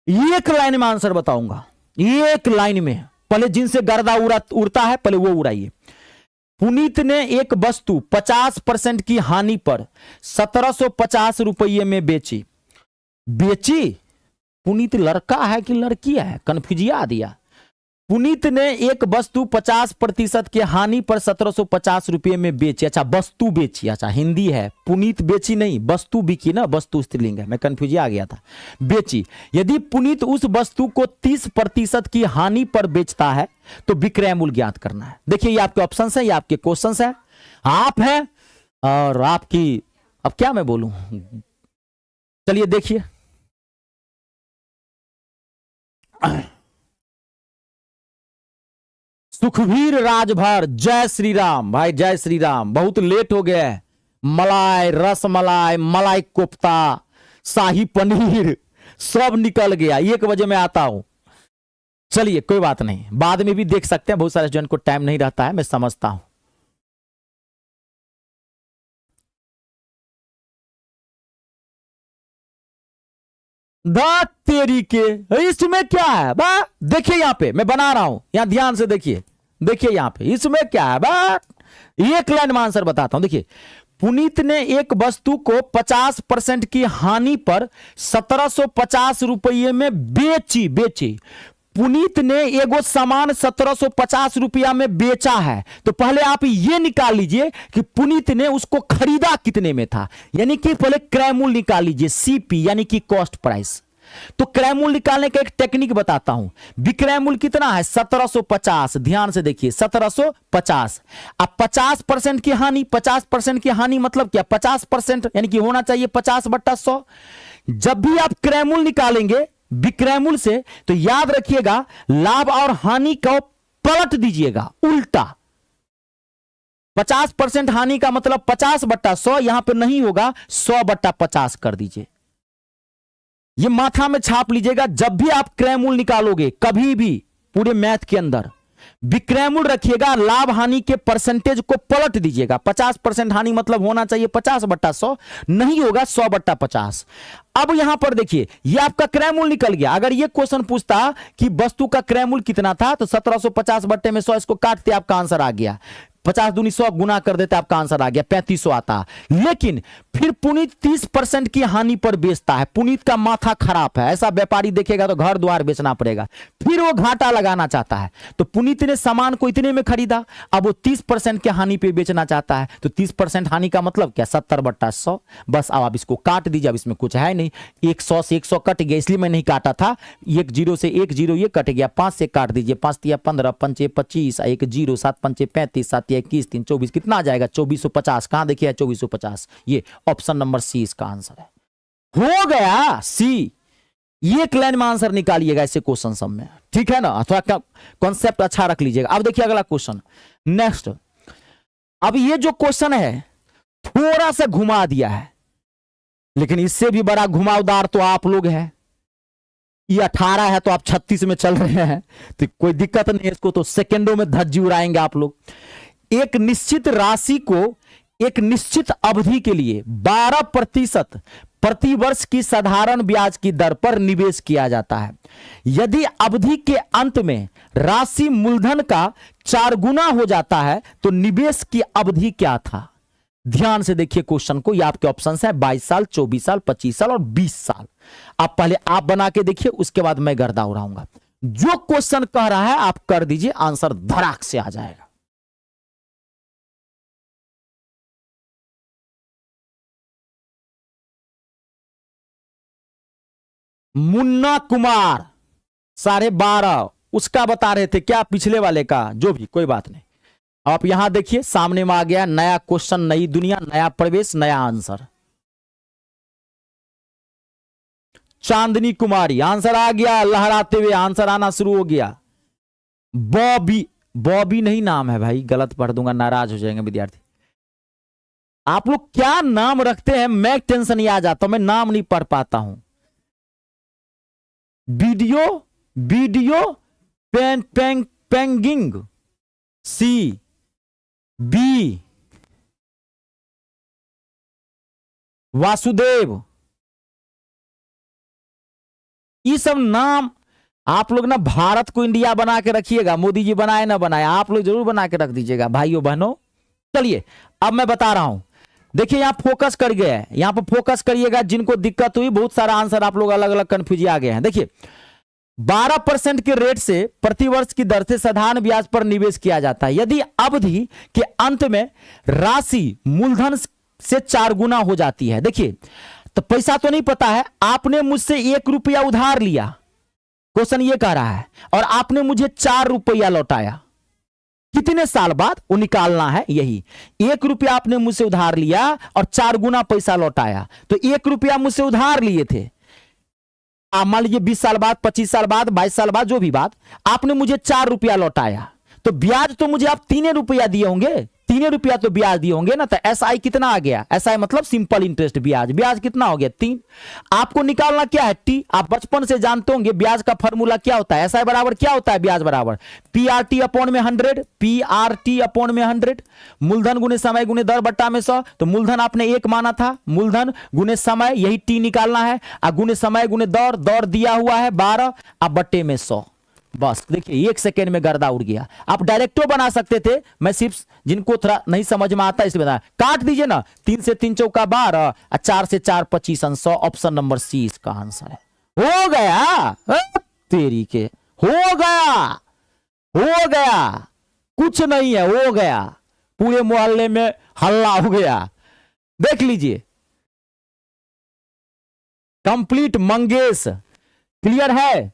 एक लाइन में आंसर बताऊंगा, एक लाइन में, पहले जिनसे गर्दा उड़ता है पहले वो उड़ाइए। पुनीत ने एक वस्तु 50% की हानि पर 1750 रुपये में बेची। बेची, पुनीत लड़का है कि लड़की है, कन्फ्यूजिया दिया। पुनीत ने एक वस्तु 50% की हानि पर 1750 रुपये में बेची। अच्छा, वस्तु बेची, अच्छा हिंदी है, पुनीत बेची नहीं, वस्तु बिकी ना, वस्तु स्त्रीलिंग है, मैं कंफ्यूज आ गया था। बेची, यदि पुनीत उस वस्तु को 30% की हानि पर बेचता है तो विक्रय मूल्य ज्ञात करना है। देखिए ये आपके ऑप्शन है, ये आपके क्वेश्चन है, आप हैं और आपकी, अब क्या मैं बोलूं, चलिए देखिए। सुखवीर राजभर, जय श्री राम भाई, जय श्री राम। बहुत लेट हो गया है, मलाई, रस मलाई, मलाई कोफ्ता, शाही पनीर सब निकल गया। 1 बजे मैं आता हूं। चलिए कोई बात नहीं, बाद में भी देख सकते हैं, बहुत सारे स्टूडेंट को टाइम नहीं रहता है, मैं समझता हूं। तेरी के, इसमें क्या है बा? देखिए यहां पे मैं बना रहा हूं, यहां ध्यान से देखिए, देखिए यहां पे इसमें क्या है बा? एक लाइन में आंसर बताता हूं। देखिए, पुनीत ने एक वस्तु को 50% की हानि पर 1750 रुपये में बेची। पुनीत ने एगो सामान 1750 रुपया में बेचा है, तो पहले आप ये निकाल लीजिए कि पुनीत ने उसको खरीदा कितने में था, यानी कि पहले क्रय मूल्य निकाल लीजिए, सीपी यानी कि कॉस्ट प्राइस। तो क्रय मूल्य निकालने का एक टेक्निक बताता हूं। विक्रय मूल्य कितना है? 1750। ध्यान से देखिए, 1750। अब 50% की हानि, 50% की हानि मतलब क्या? 50% यानी कि होना चाहिए 50/100। जब भी आप क्रय मूल्य निकालेंगे विक्रय मूल्य से, तो याद रखिएगा लाभ और हानि को पलट दीजिएगा उल्टा। 50% हानि का मतलब 50/100, यहां पर नहीं होगा, 100/50 कर दीजिए। ये माथा में छाप लीजिएगा, जब भी आप क्रय मूल्य निकालोगे कभी भी पूरे मैथ के अंदर विक्रय मूल्य रखिएगा, लाभ हानि के परसेंटेज को पलट दीजिएगा। 50% हानि मतलब होना चाहिए 50/100, नहीं होगा 100/50। अब यहां पर देखिए, ये आपका क्रय मूल्य निकल गया। अगर ये क्वेश्चन पूछता कि वस्तु का क्रय मूल्य कितना था, तो 1750/100, इसको काटते आपका आंसर आ गया। 50 दूनी 100 गुना कर देते आपका आंसर आ गया, 3500 आता। लेकिन फिर पुनीत 30% की हानि पर बेचता है। पुनीत का माथा खराब है, ऐसा व्यापारी देखेगा तो घर द्वार बेचना पड़ेगा, फिर वो घाटा लगाना चाहता है। तो पुनीत ने सामान को इतने में खरीदा, अब वो 30% की हानि पे बेचना चाहता है, तो 30% हानि का मतलब क्या? 70/100। बस अब आप इसको काट दीजिए, अब इसमें कुछ है नहीं। 100 से 100 कट गया, इसलिए मैं नहीं काटा था। 1 0 से 1 0 ये कट गया, 5 से काट दीजिए, 5 तिया 15, 5 25, 1 0, 7 5 35, 7 21, 3 24, कितना आ जाएगा? 2450। कहां देखिए 2450, ये ऑप्शन नंबर सी इसका आंसर है। हो गया सी। एक लाइन में आंसर निकालिएगा ऐसे क्वेश्चन सब में, ठीक है ना? थोड़ा कॉन्सेप्ट अच्छा रख लीजिएगा। अब देखिए अगला क्वेश्चन, नेक्स्ट। अब ये जो क्वेश्चन है थोड़ा सा घुमा दिया है, लेकिन इससे भी बड़ा घुमावदार तो आप लोग हैं। ये 18 है तो आप 36 में चल रहे हैं, तो कोई दिक्कत नहीं है, इसको तो सेकेंडों में धज्जी उड़ाएंगे आप लोग। एक निश्चित राशि को एक निश्चित अवधि के लिए 12% प्रतिवर्ष की साधारण ब्याज की दर पर निवेश किया जाता है। यदि अवधि के अंत में राशि मूलधन का 4 गुना हो जाता है तो निवेश की अवधि क्या था? ध्यान से देखिए क्वेश्चन को, ये आपके ऑप्शन है 22 साल, 24 साल, 25 साल और 20 साल। आप पहले आप बना के देखिए, उसके बाद मैं गर्दा उड़ाऊंगा। जो क्वेश्चन कह रहा है आप कर दीजिए, आंसर धड़ाक से आ जाएगा। मुन्ना कुमार 12.5 उसका बता रहे थे क्या? पिछले वाले का, जो भी कोई बात नहीं। आप यहां देखिए सामने में आ गया नया क्वेश्चन, नई दुनिया, नया प्रवेश, नया आंसर। चांदनी कुमारी आंसर आ गया, लहराते हुए आंसर आना शुरू हो गया। बॉबी, बॉबी नहीं नाम है भाई, गलत पढ़ दूंगा, नाराज हो जाएंगे विद्यार्थी। आप लोग क्या नाम रखते हैं, मैं टेंशन ही आ जाता हूं, मैं नाम नहीं पढ़ पाता हूं। वीडियो, वीडियो पेंगिंग, सी बी वासुदेव, ये सब नाम आप लोग ना भारत को इंडिया बना के रखिएगा, मोदी जी बनाए ना बनाए, आप लोग जरूर बना के रख दीजिएगा भाइयों बहनों। चलिए अब मैं बता रहा हूं, देखिए यहां फोकस कर गए, यहां पर फोकस करिएगा। जिनको दिक्कत हुई, बहुत सारा आंसर आप लोग अलग अलग कंफ्यूज आ गए हैं। देखिए 12% के रेट से प्रतिवर्ष की दर से साधारण ब्याज पर निवेश किया जाता है यदि अवधि के अंत में राशि मूलधन से 4 गुना हो जाती है। देखिए, तो पैसा तो नहीं पता है, आपने मुझसे 1 रुपया उधार लिया, क्वेश्चन ये कह रहा है, और आपने मुझे 4 रुपया लौटाया, कितने साल बाद वो निकालना है। यही 1 रुपया आपने मुझसे उधार लिया और 4 गुना पैसा लौटाया। तो 1 रुपया मुझसे उधार लिए थे, आप मान लीजिए 20 साल बाद, 25 साल बाद, 22 साल बाद, जो भी बात, आपने मुझे 4 रुपया लौटाया, तो ब्याज तो मुझे आप 3 रुपया दिए होंगे, 3 रुपया तो ब्याज दिए होंगे ना। तो एसआई कितना आ गया, एसआई मतलब सिंपल इंटरेस्ट ब्याज, ब्याज कितना हो गया 3। आपको निकालना क्या है, टी। आप बचपन से जानते होंगे ब्याज का फॉर्मूला क्या होता है, एसआई बराबर क्या होता है, ब्याज बराबर पीआरटी अपॉन में 100, पीआरटी अपॉन में 100, मूलधन गुने समय गुने दर बट्टा में 100। तो मूलधन आपने 1 माना था, मूलधन गुने समय, यही टी निकालना है, और गुने समय गुने दौर, दौर दिया हुआ है 12, अब बट्टे में 100। बस देखिए 1 सेकेंड में गर्दा उड़ गया। आप डायरेक्टो बना सकते थे, मैं सिर्फ जिनको थोड़ा नहीं समझ में आता इसलिए बताया। काट दीजिए ना, 3 से 3 चौका 12, 4 से 4 25 100। ऑप्शन नंबर सी इसका आंसर है। हो गया, तेरी के, हो गया, हो गया, कुछ नहीं है, हो गया, पूरे मोहल्ले में हल्ला हो गया। देख लीजिए, कंप्लीट मंगेश, क्लियर है,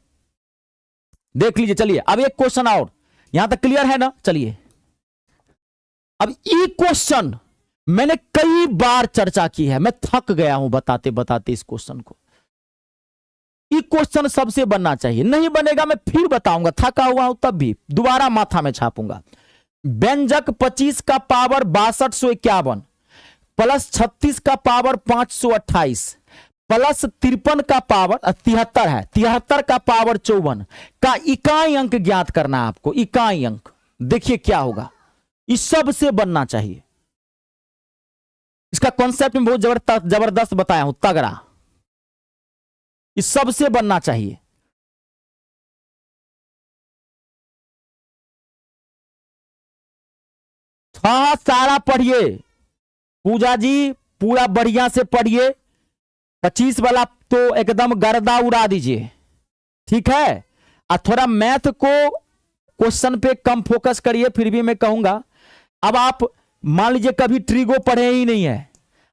देख लीजिए। चलिए अब एक क्वेश्चन और, यहां तक क्लियर है ना। चलिए अब ये क्वेश्चन मैंने कई बार चर्चा की है, मैं थक गया हूं बताते बताते इस क्वेश्चन को। ये क्वेश्चन सबसे बनना चाहिए, नहीं बनेगा मैं फिर बताऊंगा, थका हुआ हूं तब भी दोबारा माथा में छापूंगा। व्यंजक 25 का पावर 6251 प्लस 36 का पावर 528 प्लस 53 का पावर 73 है, 73 का पावर 54 का इकाई अंक ज्ञात करना है आपको। इकाई अंक देखिए क्या होगा, इस सब से बनना चाहिए। इसका कॉन्सेप्ट में बहुत जबरदस्त बताया हूं, तगड़ा, इस सब से बनना चाहिए। हाँ सारा पढ़िए पूजा जी, पूरा बढ़िया से पढ़िए। 25 वाला तो एकदम गर्दा उड़ा दीजिए, ठीक है। और थोड़ा मैथ को क्वेश्चन पे कम फोकस करिए। फिर भी मैं कहूंगा, अब आप मान लीजिए कभी ट्रिगो पढ़े ही नहीं है,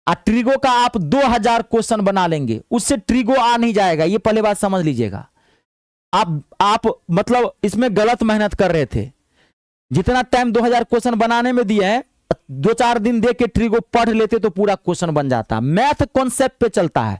और ट्रिगो का आप 2000 क्वेश्चन बना लेंगे, उससे ट्रिगो आ नहीं जाएगा, ये पहले बात समझ लीजिएगा। आप मतलब इसमें गलत मेहनत कर रहे थे। जितना टाइम 2000 क्वेश्चन बनाने में दिया है, 2-4 दिन दे के ट्रिगो पढ़ लेते तो पूरा क्वेश्चन बन जाता। मैथ कॉन्सेप्ट पे चलता है।